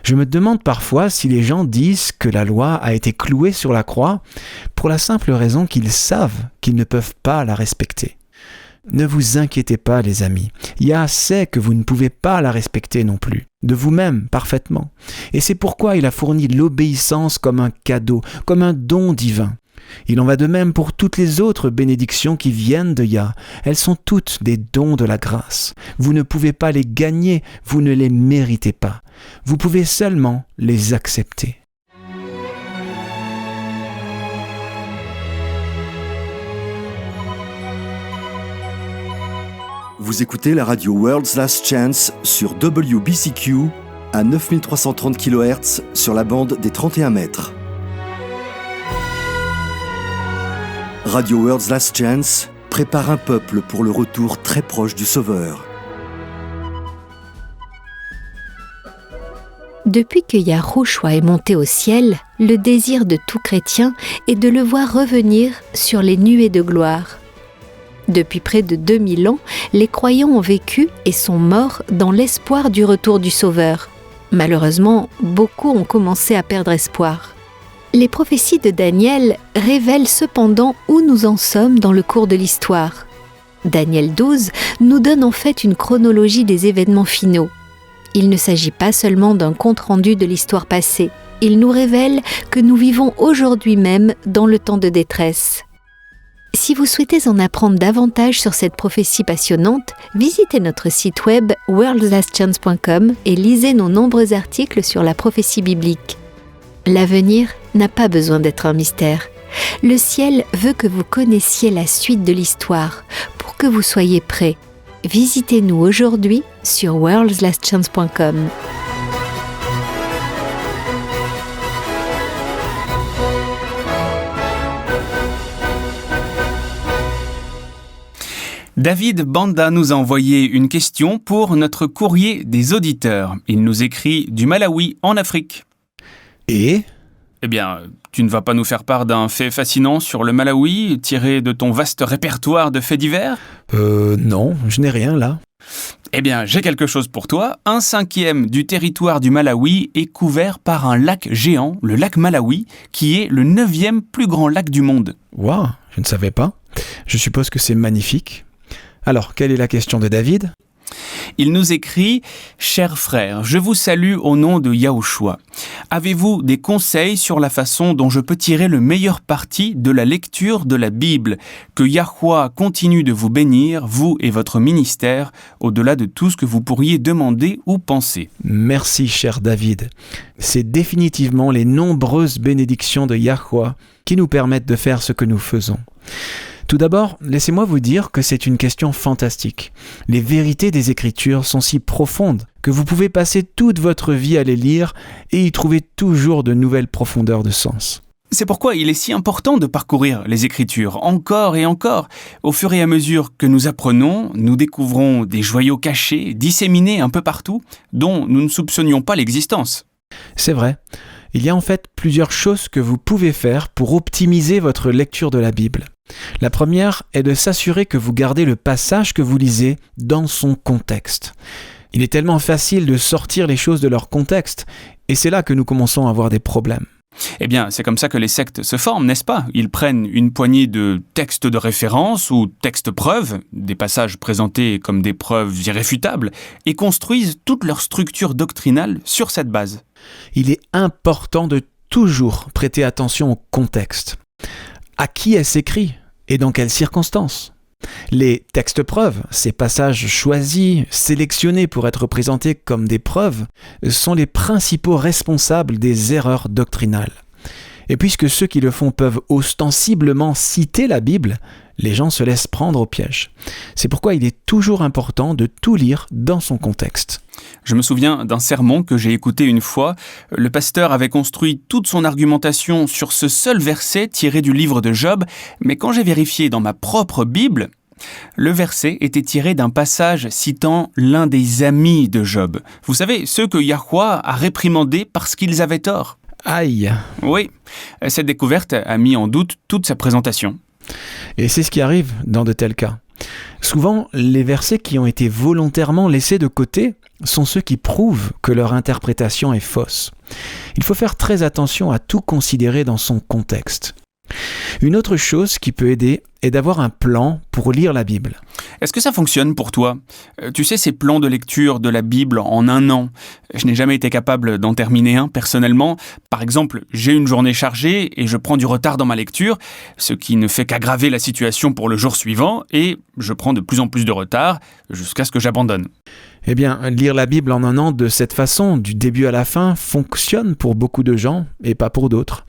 Je me demande parfois si les gens disent que la loi a été clouée sur la croix pour la simple raison qu'ils savent qu'ils ne peuvent pas la respecter. Ne vous inquiétez pas, les amis. Yah sait que vous ne pouvez pas la respecter non plus, de vous-même parfaitement. Et c'est pourquoi il a fourni l'obéissance comme un cadeau, comme un don divin. Il en va de même pour toutes les autres bénédictions qui viennent de Yah. Elles sont toutes des dons de la grâce. Vous ne pouvez pas les gagner, vous ne les méritez pas. Vous pouvez seulement les accepter. Vous écoutez la radio World's Last Chance sur WBCQ à 9330 kHz sur la bande des 31 mètres. Radio World's Last Chance prépare un peuple pour le retour très proche du Sauveur. Depuis que Yahushua est monté au ciel, le désir de tout chrétien est de le voir revenir sur les nuées de gloire. Depuis près de 2000 ans, les croyants ont vécu et sont morts dans l'espoir du retour du Sauveur. Malheureusement, beaucoup ont commencé à perdre espoir. Les prophéties de Daniel révèlent cependant où nous en sommes dans le cours de l'histoire. Daniel 12 nous donne en fait une chronologie des événements finaux. Il ne s'agit pas seulement d'un compte-rendu de l'histoire passée. Il nous révèle que nous vivons aujourd'hui même dans le temps de détresse. Si vous souhaitez en apprendre davantage sur cette prophétie passionnante, visitez notre site web worldslastchance.com et lisez nos nombreux articles sur la prophétie biblique. L'avenir n'a pas besoin d'être un mystère. Le ciel veut que vous connaissiez la suite de l'histoire pour que vous soyez prêts. Visitez-nous aujourd'hui sur worldslastchance.com. David Banda nous a envoyé une question pour notre courrier des auditeurs. Il nous écrit du Malawi en Afrique. Et Eh bien, tu ne vas pas nous faire part d'un fait fascinant sur le Malawi, tiré de ton vaste répertoire de faits divers ? Non, je n'ai rien là. Eh bien, j'ai quelque chose pour toi. 1/5 du territoire du Malawi est couvert par un lac géant, le lac Malawi, qui est le 9e plus grand lac du monde. Waouh, je ne savais pas. Je suppose que c'est magnifique. Alors, quelle est la question de David ? Il nous écrit « Chers frères, je vous salue au nom de Yahushua. Avez-vous des conseils sur la façon dont je peux tirer le meilleur parti de la lecture de la Bible ? Que Yahuwah continue de vous bénir, vous et votre ministère, au-delà de tout ce que vous pourriez demander ou penser. » Merci, cher David. C'est définitivement les nombreuses bénédictions de Yahuwah qui nous permettent de faire ce que nous faisons. Tout d'abord, laissez-moi vous dire que c'est une question fantastique. Les vérités des Écritures sont si profondes que vous pouvez passer toute votre vie à les lire et y trouver toujours de nouvelles profondeurs de sens. C'est pourquoi il est si important de parcourir les Écritures, encore et encore. Au fur et à mesure que nous apprenons, nous découvrons des joyaux cachés, disséminés un peu partout, dont nous ne soupçonnions pas l'existence. C'est vrai. Il y a en fait plusieurs choses que vous pouvez faire pour optimiser votre lecture de la Bible. La première est de s'assurer que vous gardez le passage que vous lisez dans son contexte. Il est tellement facile de sortir les choses de leur contexte, et c'est là que nous commençons à avoir des problèmes. Eh bien, c'est comme ça que les sectes se forment, n'est-ce pas ? Ils prennent une poignée de textes de référence ou textes preuves, des passages présentés comme des preuves irréfutables, et construisent toute leur structure doctrinale sur cette base. Il est important de toujours prêter attention au contexte. À qui est-ce écrit et dans quelles circonstances ? Les textes preuves, ces passages choisis, sélectionnés pour être présentés comme des preuves, sont les principaux responsables des erreurs doctrinales. Et puisque ceux qui le font peuvent ostensiblement citer la Bible, les gens se laissent prendre au piège. C'est pourquoi il est toujours important de tout lire dans son contexte. Je me souviens d'un sermon que j'ai écouté une fois. Le pasteur avait construit toute son argumentation sur ce seul verset tiré du livre de Job, mais quand j'ai vérifié dans ma propre Bible, le verset était tiré d'un passage citant l'un des amis de Job. Vous savez, ceux que Yahuwah a réprimandés parce qu'ils avaient tort. Aïe! Oui, cette découverte a mis en doute toute sa présentation. Et c'est ce qui arrive dans de tels cas. Souvent, les versets qui ont été volontairement laissés de côté sont ceux qui prouvent que leur interprétation est fausse. Il faut faire très attention à tout considérer dans son contexte. Une autre chose qui peut aider est d'avoir un plan pour lire la Bible. Est-ce que ça fonctionne pour toi ? Tu sais, ces plans de lecture de la Bible en 1 an, je n'ai jamais été capable d'en terminer un personnellement. Par exemple, j'ai une journée chargée et je prends du retard dans ma lecture, ce qui ne fait qu'aggraver la situation pour le jour suivant et je prends de plus en plus de retard jusqu'à ce que j'abandonne. Eh bien, lire la Bible en 1 an de cette façon, du début à la fin, fonctionne pour beaucoup de gens et pas pour d'autres.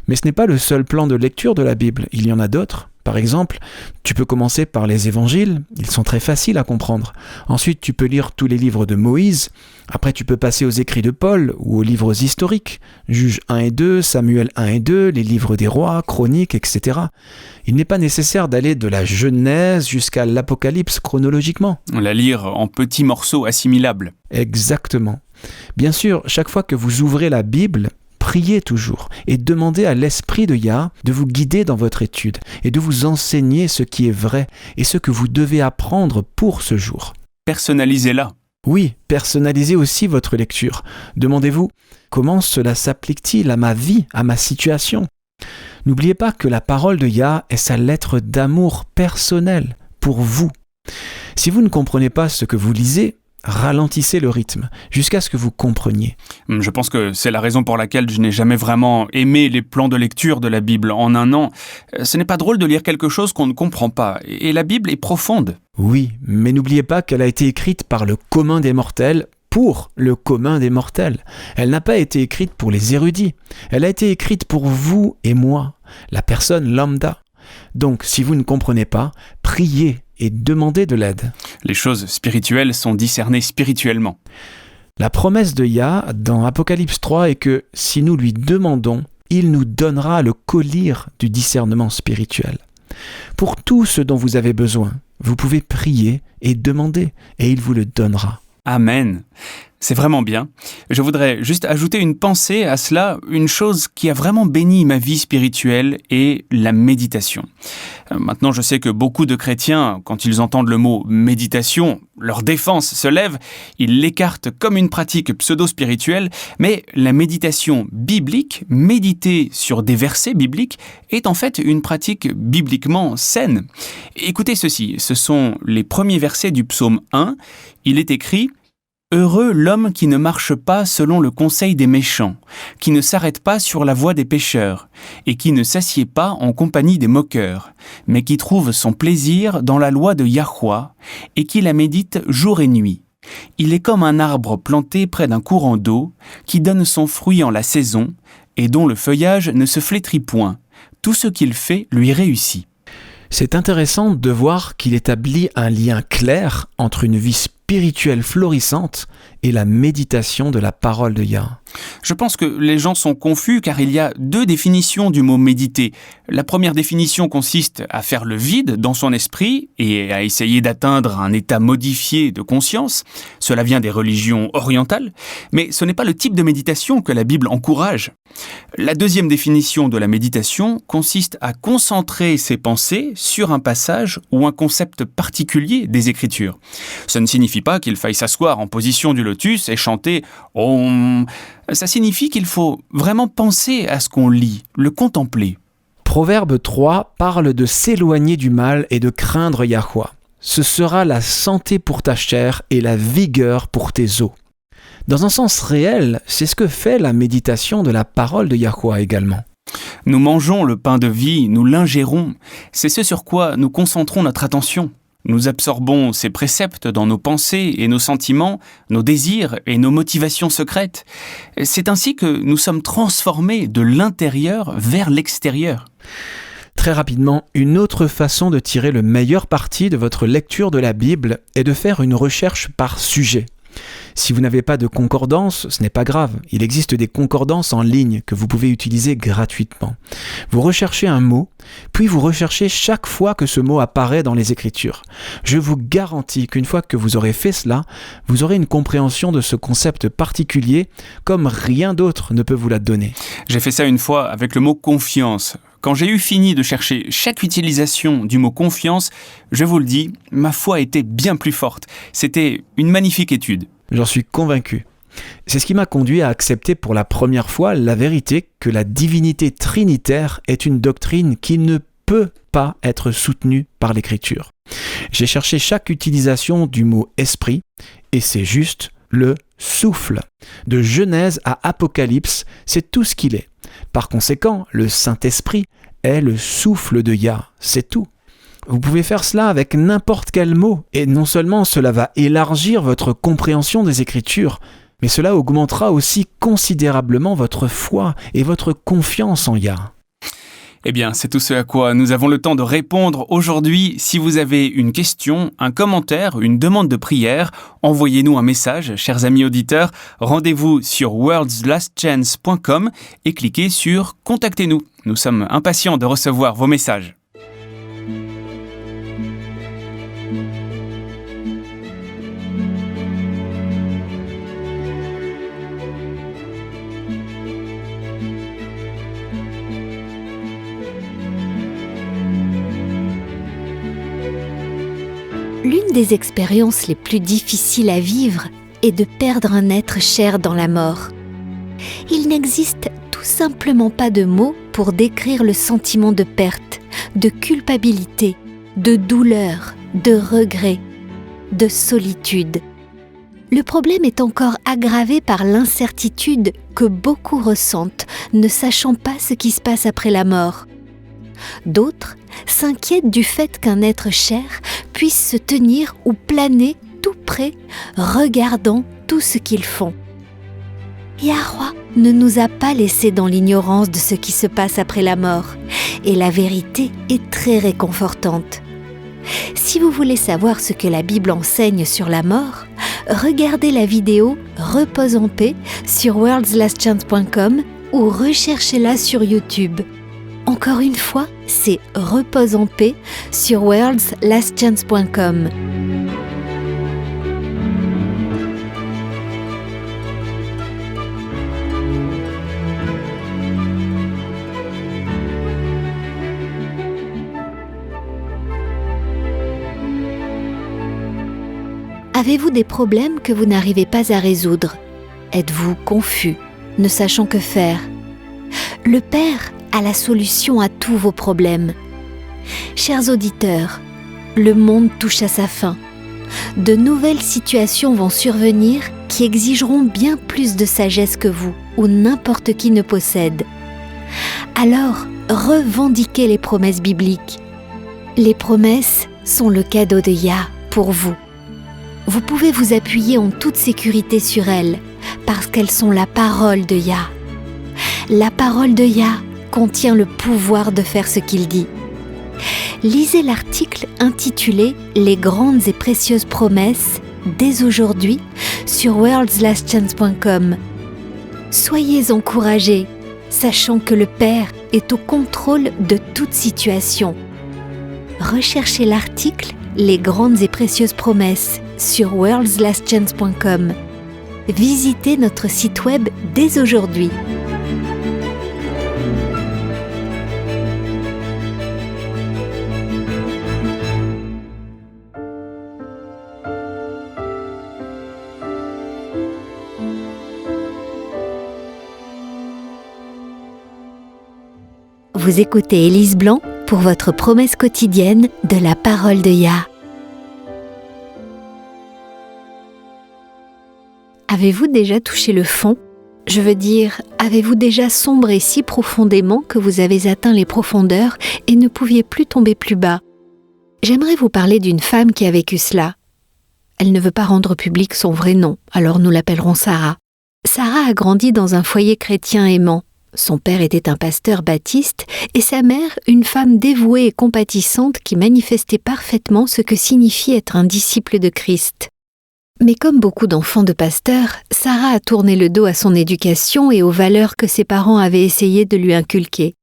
Mais ce n'est pas le seul plan de lecture de la Bible, il y en a d'autres. Par exemple, tu peux commencer par les évangiles, ils sont très faciles à comprendre. Ensuite, tu peux lire tous les livres de Moïse. Après, tu peux passer aux écrits de Paul ou aux livres historiques, Juges 1 et 2, Samuel 1 et 2, les livres des rois, Chroniques, etc. Il n'est pas nécessaire d'aller de la Genèse jusqu'à l'Apocalypse chronologiquement. La lire en petits morceaux assimilables. Exactement. Bien sûr, chaque fois que vous ouvrez la Bible, priez toujours et demandez à l'Esprit de Yah de vous guider dans votre étude et de vous enseigner ce qui est vrai et ce que vous devez apprendre pour ce jour. Personnalisez-la. Oui, personnalisez aussi votre lecture. Demandez-vous, comment cela s'applique-t-il à ma vie, à ma situation ? N'oubliez pas que la parole de Yah est sa lettre d'amour personnelle pour vous. Si vous ne comprenez pas ce que vous lisez, ralentissez le rythme jusqu'à ce que vous compreniez. Je pense que c'est la raison pour laquelle je n'ai jamais vraiment aimé les plans de lecture de la Bible en 1 an. Ce n'est pas drôle de lire quelque chose qu'on ne comprend pas, et la Bible est profonde. Oui, mais n'oubliez pas qu'elle a été écrite par le commun des mortels pour le commun des mortels. Elle n'a pas été écrite pour les érudits. Elle a été écrite pour vous et moi, la personne lambda. Donc, si vous ne comprenez pas, priez et demandez de l'aide. Les choses spirituelles sont discernées spirituellement. La promesse de Yah dans Apocalypse 3 est que si nous lui demandons, il nous donnera le collier du discernement spirituel. Pour tout ce dont vous avez besoin, vous pouvez prier et demander, et il vous le donnera. Amen. C'est vraiment bien. Je voudrais juste ajouter une pensée à cela, une chose qui a vraiment béni ma vie spirituelle est la méditation. Maintenant, je sais que beaucoup de chrétiens, quand ils entendent le mot méditation, leur défense se lève, ils l'écartent comme une pratique pseudo-spirituelle, mais la méditation biblique, méditer sur des versets bibliques, est en fait une pratique bibliquement saine. Écoutez ceci, ce sont les premiers versets du psaume 1. Il est écrit « Heureux l'homme qui ne marche pas selon le conseil des méchants, qui ne s'arrête pas sur la voie des pécheurs, et qui ne s'assied pas en compagnie des moqueurs, mais qui trouve son plaisir dans la loi de Yahweh, et qui la médite jour et nuit. Il est comme un arbre planté près d'un courant d'eau, qui donne son fruit en la saison, et dont le feuillage ne se flétrit point. Tout ce qu'il fait lui réussit. » C'est intéressant de voir qu'il établit un lien clair entre une vie spirituelle florissante et la méditation de la parole de Yah. Je pense que les gens sont confus car il y a 2 définitions du mot méditer. La première définition consiste à faire le vide dans son esprit et à essayer d'atteindre un état modifié de conscience. Cela vient des religions orientales, mais ce n'est pas le type de méditation que la Bible encourage. La deuxième définition de la méditation consiste à concentrer ses pensées sur un passage ou un concept particulier des Écritures. Ça ne signifie pas qu'il faille s'asseoir en position du lotus et chanter « Om ». Ça signifie qu'il faut vraiment penser à ce qu'on lit, le contempler. Proverbe 3 parle de s'éloigner du mal et de craindre Yahweh. Ce sera la santé pour ta chair et la vigueur pour tes os. Dans un sens réel, c'est ce que fait la méditation de la parole de Yahweh également. Nous mangeons le pain de vie, nous l'ingérons. C'est ce sur quoi nous concentrons notre attention. Nous absorbons ces préceptes dans nos pensées et nos sentiments, nos désirs et nos motivations secrètes. C'est ainsi que nous sommes transformés de l'intérieur vers l'extérieur. Très rapidement, une autre façon de tirer le meilleur parti de votre lecture de la Bible est de faire une recherche par sujet. Si vous n'avez pas de concordance, ce n'est pas grave. Il existe des concordances en ligne que vous pouvez utiliser gratuitement. Vous recherchez un mot, puis vous recherchez chaque fois que ce mot apparaît dans les Écritures. Je vous garantis qu'une fois que vous aurez fait cela, vous aurez une compréhension de ce concept particulier comme rien d'autre ne peut vous la donner. J'ai fait ça une fois avec le mot « confiance ». Quand j'ai eu fini de chercher chaque utilisation du mot « confiance », je vous le dis, ma foi était bien plus forte. C'était une magnifique étude. J'en suis convaincu. C'est ce qui m'a conduit à accepter pour la première fois la vérité que la divinité trinitaire est une doctrine qui ne peut pas être soutenue par l'Écriture. J'ai cherché chaque utilisation du mot « esprit » et c'est juste le souffle. De Genèse à Apocalypse, c'est tout ce qu'il est. Par conséquent, le Saint-Esprit est le souffle de Yah, c'est tout. Vous pouvez faire cela avec n'importe quel mot, et non seulement cela va élargir votre compréhension des Écritures, mais cela augmentera aussi considérablement votre foi et votre confiance en Yah. Eh bien, c'est tout ce à quoi nous avons le temps de répondre aujourd'hui. Si vous avez une question, un commentaire, une demande de prière, envoyez-nous un message, chers amis auditeurs. Rendez-vous sur worldslastchance.com et cliquez sur « Contactez-nous ». Nous sommes impatients de recevoir vos messages. L'une des expériences les plus difficiles à vivre est de perdre un être cher dans la mort. Il n'existe tout simplement pas de mots pour décrire le sentiment de perte, de culpabilité, de douleur, de regret, de solitude. Le problème est encore aggravé par l'incertitude que beaucoup ressentent, ne sachant pas ce qui se passe après la mort. D'autres s'inquiètent du fait qu'un être cher puisse se tenir ou planer tout près, regardant tout ce qu'ils font. Yahweh ne nous a pas laissés dans l'ignorance de ce qui se passe après la mort, et la vérité est très réconfortante. Si vous voulez savoir ce que la Bible enseigne sur la mort, regardez la vidéo « Repose en paix » sur worldslastchance.com ou recherchez-la sur YouTube. Encore une fois, c'est « Repose en paix » sur worldslastchance.com. Avez-vous des problèmes que vous n'arrivez pas à résoudre? Êtes-vous confus, ne sachant que faire? Le Père a la solution à tous vos problèmes. Chers auditeurs, le monde touche à sa fin. De nouvelles situations vont survenir qui exigeront bien plus de sagesse que vous ou n'importe qui ne possède. Alors, revendiquez les promesses bibliques. Les promesses sont le cadeau de Yah pour vous. Vous pouvez vous appuyer en toute sécurité sur elles parce qu'elles sont la parole de Yah. La parole de Yah contient le pouvoir de faire ce qu'il dit. Lisez l'article intitulé « Les grandes et précieuses promesses » dès aujourd'hui sur worldslastchance.com. Soyez encouragés, sachant que le Père est au contrôle de toute situation. Recherchez l'article « Les grandes et précieuses promesses » sur worldslastchance.com. Visitez notre site web dès aujourd'hui. Vous écoutez Élise Blanc pour votre promesse quotidienne de la parole de Yah. Avez-vous déjà touché le fond? Je veux dire, avez-vous déjà sombré si profondément que vous avez atteint les profondeurs et ne pouviez plus tomber plus bas? J'aimerais vous parler d'une femme qui a vécu cela. Elle ne veut pas rendre public son vrai nom, alors nous l'appellerons Sarah. Sarah a grandi dans un foyer chrétien aimant. Son père était un pasteur baptiste et sa mère une femme dévouée et compatissante qui manifestait parfaitement ce que signifie être un disciple de Christ. Mais comme beaucoup d'enfants de pasteurs, Sarah a tourné le dos à son éducation et aux valeurs que ses parents avaient essayé de lui inculquer.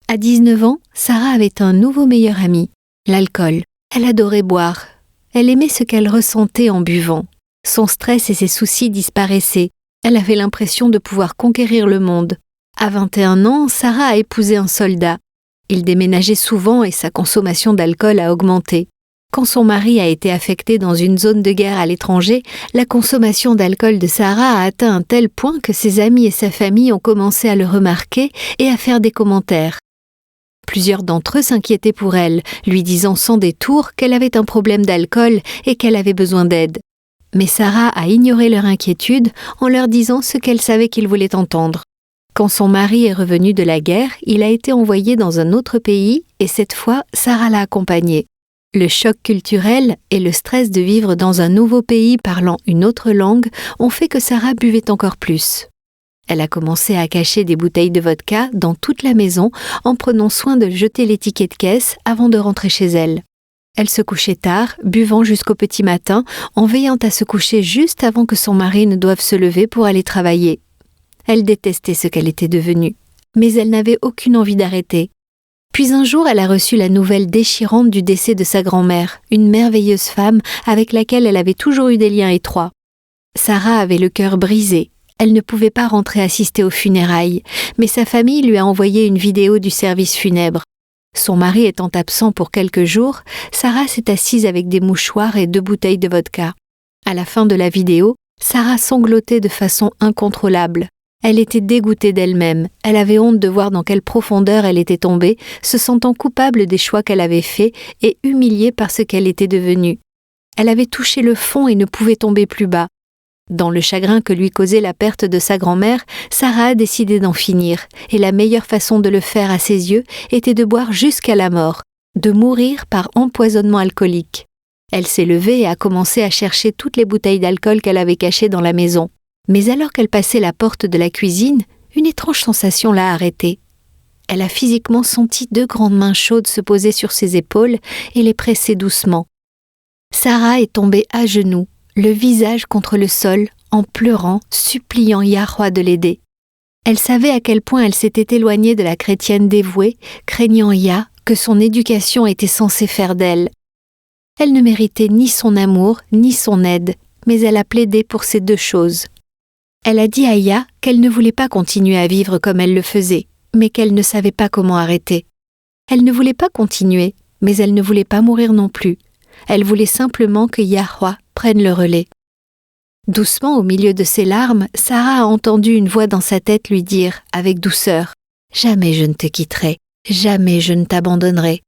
À 19 ans, Sarah avait un nouveau meilleur ami, l'alcool. Elle adorait boire. Elle aimait ce qu'elle ressentait en buvant. Son stress et ses soucis disparaissaient. Elle avait l'impression de pouvoir conquérir le monde. À 21 ans, Sarah a épousé un soldat. Il déménageait souvent et sa consommation d'alcool a augmenté. Quand son mari a été affecté dans une zone de guerre à l'étranger, la consommation d'alcool de Sarah a atteint un tel point que ses amis et sa famille ont commencé à le remarquer et à faire des commentaires. Plusieurs d'entre eux s'inquiétaient pour elle, lui disant sans détour qu'elle avait un problème d'alcool et qu'elle avait besoin d'aide. Mais Sarah a ignoré leur inquiétude en leur disant ce qu'elle savait qu'ils voulaient entendre. Quand son mari est revenu de la guerre, il a été envoyé dans un autre pays et cette fois, Sarah l'a accompagné. Le choc culturel et le stress de vivre dans un nouveau pays parlant une autre langue ont fait que Sarah buvait encore plus. Elle a commencé à cacher des bouteilles de vodka dans toute la maison en prenant soin de jeter les tickets de caisse avant de rentrer chez elle. Elle se couchait tard, buvant jusqu'au petit matin, en veillant à se coucher juste avant que son mari ne doive se lever pour aller travailler. Elle détestait ce qu'elle était devenue, mais elle n'avait aucune envie d'arrêter. Puis un jour, elle a reçu la nouvelle déchirante du décès de sa grand-mère, une merveilleuse femme avec laquelle elle avait toujours eu des liens étroits. Sarah avait le cœur brisé. Elle ne pouvait pas rentrer assister aux funérailles, mais sa famille lui a envoyé une vidéo du service funèbre. Son mari étant absent pour quelques jours, Sarah s'est assise avec des mouchoirs et 2 bouteilles de vodka. À la fin de la vidéo, Sarah sanglotait de façon incontrôlable. Elle était dégoûtée d'elle-même, elle avait honte de voir dans quelle profondeur elle était tombée, se sentant coupable des choix qu'elle avait faits et humiliée par ce qu'elle était devenue. Elle avait touché le fond et ne pouvait tomber plus bas. Dans le chagrin que lui causait la perte de sa grand-mère, Sarah a décidé d'en finir, et la meilleure façon de le faire à ses yeux était de boire jusqu'à la mort, de mourir par empoisonnement alcoolique. Elle s'est levée et a commencé à chercher toutes les bouteilles d'alcool qu'elle avait cachées dans la maison. Mais alors qu'elle passait la porte de la cuisine, une étrange sensation l'a arrêtée. Elle a physiquement senti 2 grandes mains chaudes se poser sur ses épaules et les presser doucement. Sarah est tombée à genoux, le visage contre le sol, en pleurant, suppliant Yahweh de l'aider. Elle savait à quel point elle s'était éloignée de la chrétienne dévouée, craignant Yah, que son éducation était censée faire d'elle. Elle ne méritait ni son amour, ni son aide, mais elle a plaidé pour ces 2 choses. Elle a dit à Yah qu'elle ne voulait pas continuer à vivre comme elle le faisait, mais qu'elle ne savait pas comment arrêter. Elle ne voulait pas continuer, mais elle ne voulait pas mourir non plus. Elle voulait simplement que Yahweh prenne le relais. Doucement, au milieu de ses larmes, Sarah a entendu une voix dans sa tête lui dire, avec douceur, « Jamais je ne te quitterai, jamais je ne t'abandonnerai. »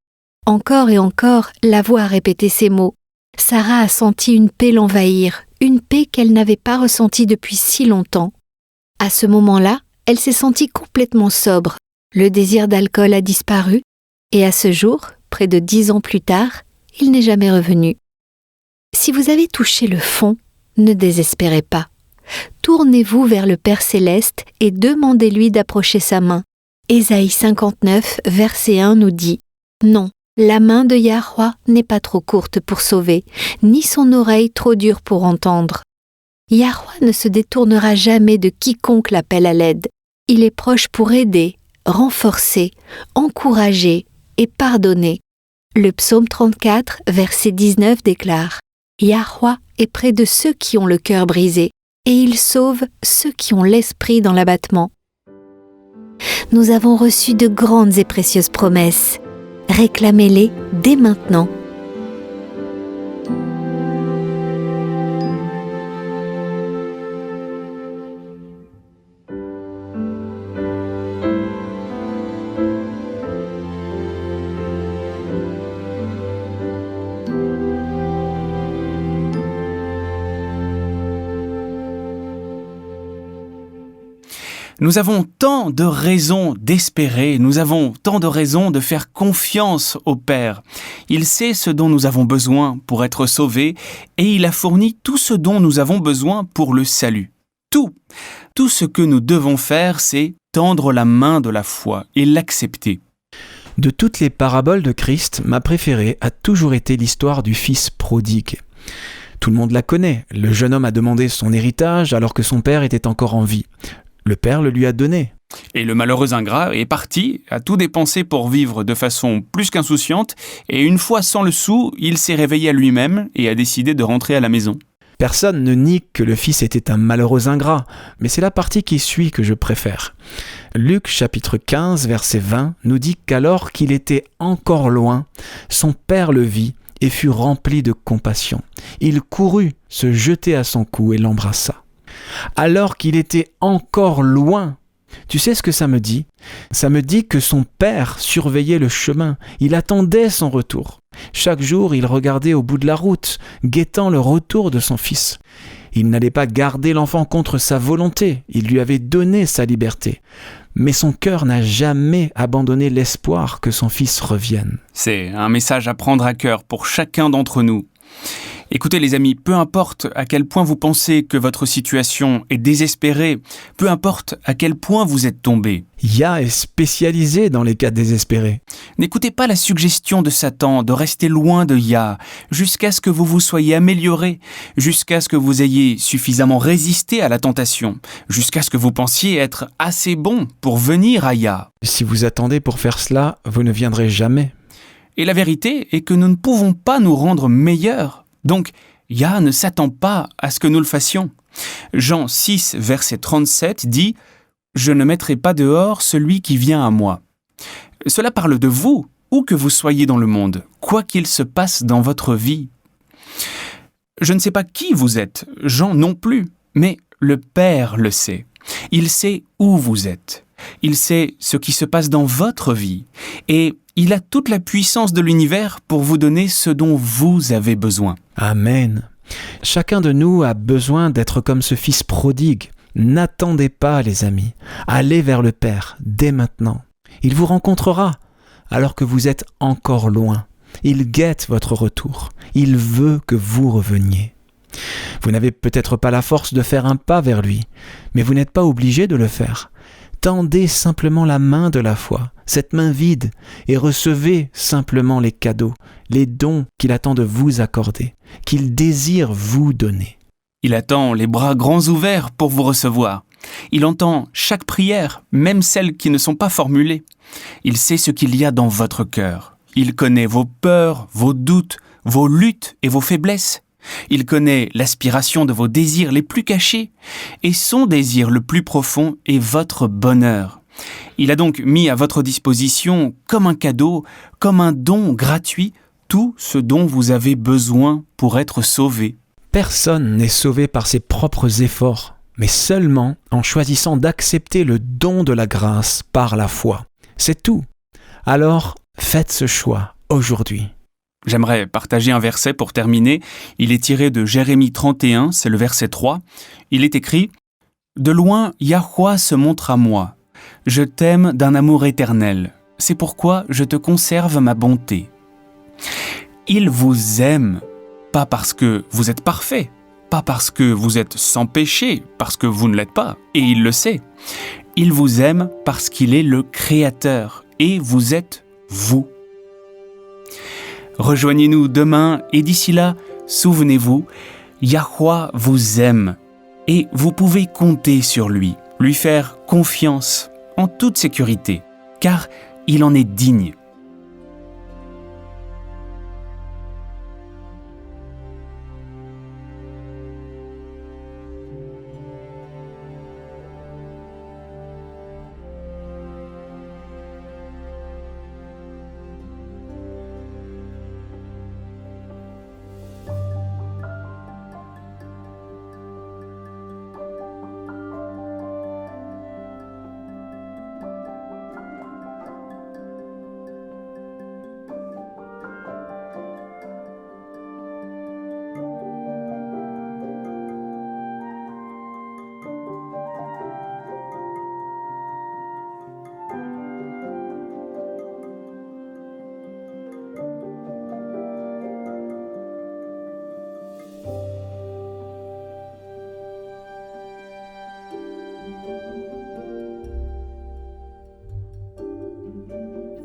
Encore et encore, la voix a répété ces mots. Sarah a senti une paix l'envahir, une paix qu'elle n'avait pas ressentie depuis si longtemps. À ce moment-là, elle s'est sentie complètement sobre. Le désir d'alcool a disparu, et à ce jour, près de 10 ans plus tard, il n'est jamais revenu. Si vous avez touché le fond, ne désespérez pas. Tournez-vous vers le Père Céleste et demandez-lui d'approcher sa main. Ésaïe 59, verset 1 nous dit « Non, la main de Yahweh n'est pas trop courte pour sauver, ni son oreille trop dure pour entendre. Yahweh ne se détournera jamais de quiconque l'appelle à l'aide. Il est proche pour aider, renforcer, encourager et pardonner. » Le psaume 34, verset 19 déclare « Yahweh est près de ceux qui ont le cœur brisé, et il sauve ceux qui ont l'esprit dans l'abattement. » Nous avons reçu de grandes et précieuses promesses. Réclamez-les dès maintenant. Nous avons tant de raisons d'espérer, nous avons tant de raisons de faire confiance au Père. Il sait ce dont nous avons besoin pour être sauvés et il a fourni tout ce dont nous avons besoin pour le salut. Tout ce que nous devons faire, c'est tendre la main de la foi et l'accepter. De toutes les paraboles de Christ, ma préférée a toujours été l'histoire du fils prodigue. Tout le monde la connaît. Le jeune homme a demandé son héritage alors que son père était encore en vie. Le père le lui a donné. Et le malheureux ingrat est parti, a tout dépensé pour vivre de façon plus qu'insouciante, et une fois sans le sou, il s'est réveillé à lui-même et a décidé de rentrer à la maison. Personne ne nie que le fils était un malheureux ingrat, mais c'est la partie qui suit que je préfère. Luc chapitre 15, verset 20 nous dit qu'alors qu'il était encore loin, son père le vit et fut rempli de compassion. Il courut se jeter à son cou et l'embrassa. Alors qu'il était encore loin. Tu sais ce que ça me dit ? Ça me dit que son père surveillait le chemin. Il attendait son retour. Chaque jour, il regardait au bout de la route, guettant le retour de son fils. Il n'allait pas garder l'enfant contre sa volonté. Il lui avait donné sa liberté. Mais son cœur n'a jamais abandonné l'espoir que son fils revienne. C'est un message à prendre à cœur pour chacun d'entre nous. Écoutez les amis, peu importe à quel point vous pensez que votre situation est désespérée, peu importe à quel point vous êtes tombé. Yah est spécialisé dans les cas désespérés. N'écoutez pas la suggestion de Satan de rester loin de Yah, jusqu'à ce que vous vous soyez amélioré, jusqu'à ce que vous ayez suffisamment résisté à la tentation, jusqu'à ce que vous pensiez être assez bon pour venir à Yah. Si vous attendez pour faire cela, vous ne viendrez jamais. Et la vérité est que nous ne pouvons pas nous rendre meilleurs. Donc, Yah ne s'attend pas à ce que nous le fassions. Jean 6, verset 37 dit « Je ne mettrai pas dehors celui qui vient à moi ». Cela parle de vous, où que vous soyez dans le monde, quoi qu'il se passe dans votre vie. Je ne sais pas qui vous êtes, Jean non plus, mais le Père le sait. Il sait où vous êtes. Il sait ce qui se passe dans votre vie. Et il a toute la puissance de l'univers pour vous donner ce dont vous avez besoin. Amen. Chacun de nous a besoin d'être comme ce fils prodigue. N'attendez pas, les amis. Allez vers le Père dès maintenant. Il vous rencontrera alors que vous êtes encore loin. Il guette votre retour. Il veut que vous reveniez. Vous n'avez peut-être pas la force de faire un pas vers lui, mais vous n'êtes pas obligé de le faire. Tendez simplement la main de la foi, cette main vide, et recevez simplement les cadeaux, les dons qu'il attend de vous accorder, qu'il désire vous donner. Il attend les bras grands ouverts pour vous recevoir. Il entend chaque prière, même celles qui ne sont pas formulées. Il sait ce qu'il y a dans votre cœur. Il connaît vos peurs, vos doutes, vos luttes et vos faiblesses. Il connaît l'aspiration de vos désirs les plus cachés et son désir le plus profond est votre bonheur. Il a donc mis à votre disposition comme un cadeau, comme un don gratuit, tout ce dont vous avez besoin pour être sauvé. Personne n'est sauvé par ses propres efforts, mais seulement en choisissant d'accepter le don de la grâce par la foi. C'est tout. Alors, faites ce choix aujourd'hui. J'aimerais partager un verset pour terminer. Il est tiré de Jérémie 31, c'est le verset 3. Il est écrit « De loin, Yahweh se montre à moi. Je t'aime d'un amour éternel. C'est pourquoi je te conserve ma bonté. » Il vous aime, pas parce que vous êtes parfait, pas parce que vous êtes sans péché, parce que vous ne l'êtes pas, et il le sait. Il vous aime parce qu'il est le Créateur, et vous êtes vous. Rejoignez-nous demain, et d'ici là, souvenez-vous, Yahweh vous aime, et vous pouvez compter sur lui, lui faire confiance en toute sécurité, car il en est digne.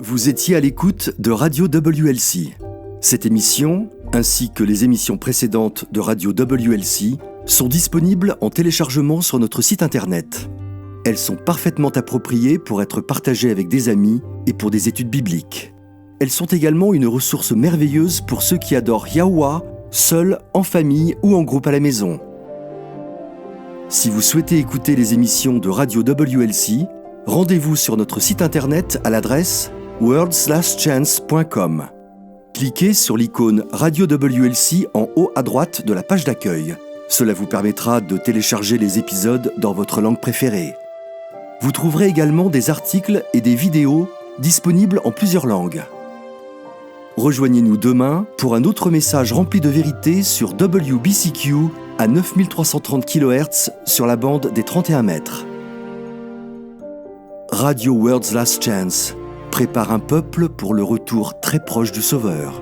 Vous étiez à l'écoute de Radio WLC. Cette émission, ainsi que les émissions précédentes de Radio WLC, sont disponibles en téléchargement sur notre site internet. Elles sont parfaitement appropriées pour être partagées avec des amis et pour des études bibliques. Elles sont également une ressource merveilleuse pour ceux qui adorent Yahweh, seuls, en famille ou en groupe à la maison. Si vous souhaitez écouter les émissions de Radio WLC, rendez-vous sur notre site internet à l'adresse worldslastchance.com. Cliquez sur l'icône Radio WLC en haut à droite de la page d'accueil. Cela vous permettra de télécharger les épisodes dans votre langue préférée. Vous trouverez également des articles et des vidéos disponibles en plusieurs langues. Rejoignez-nous demain pour un autre message rempli de vérité sur WBCQ à 9330 kHz sur la bande des 31 mètres. Radio World's Last Chance prépare un peuple pour le retour très proche du Sauveur.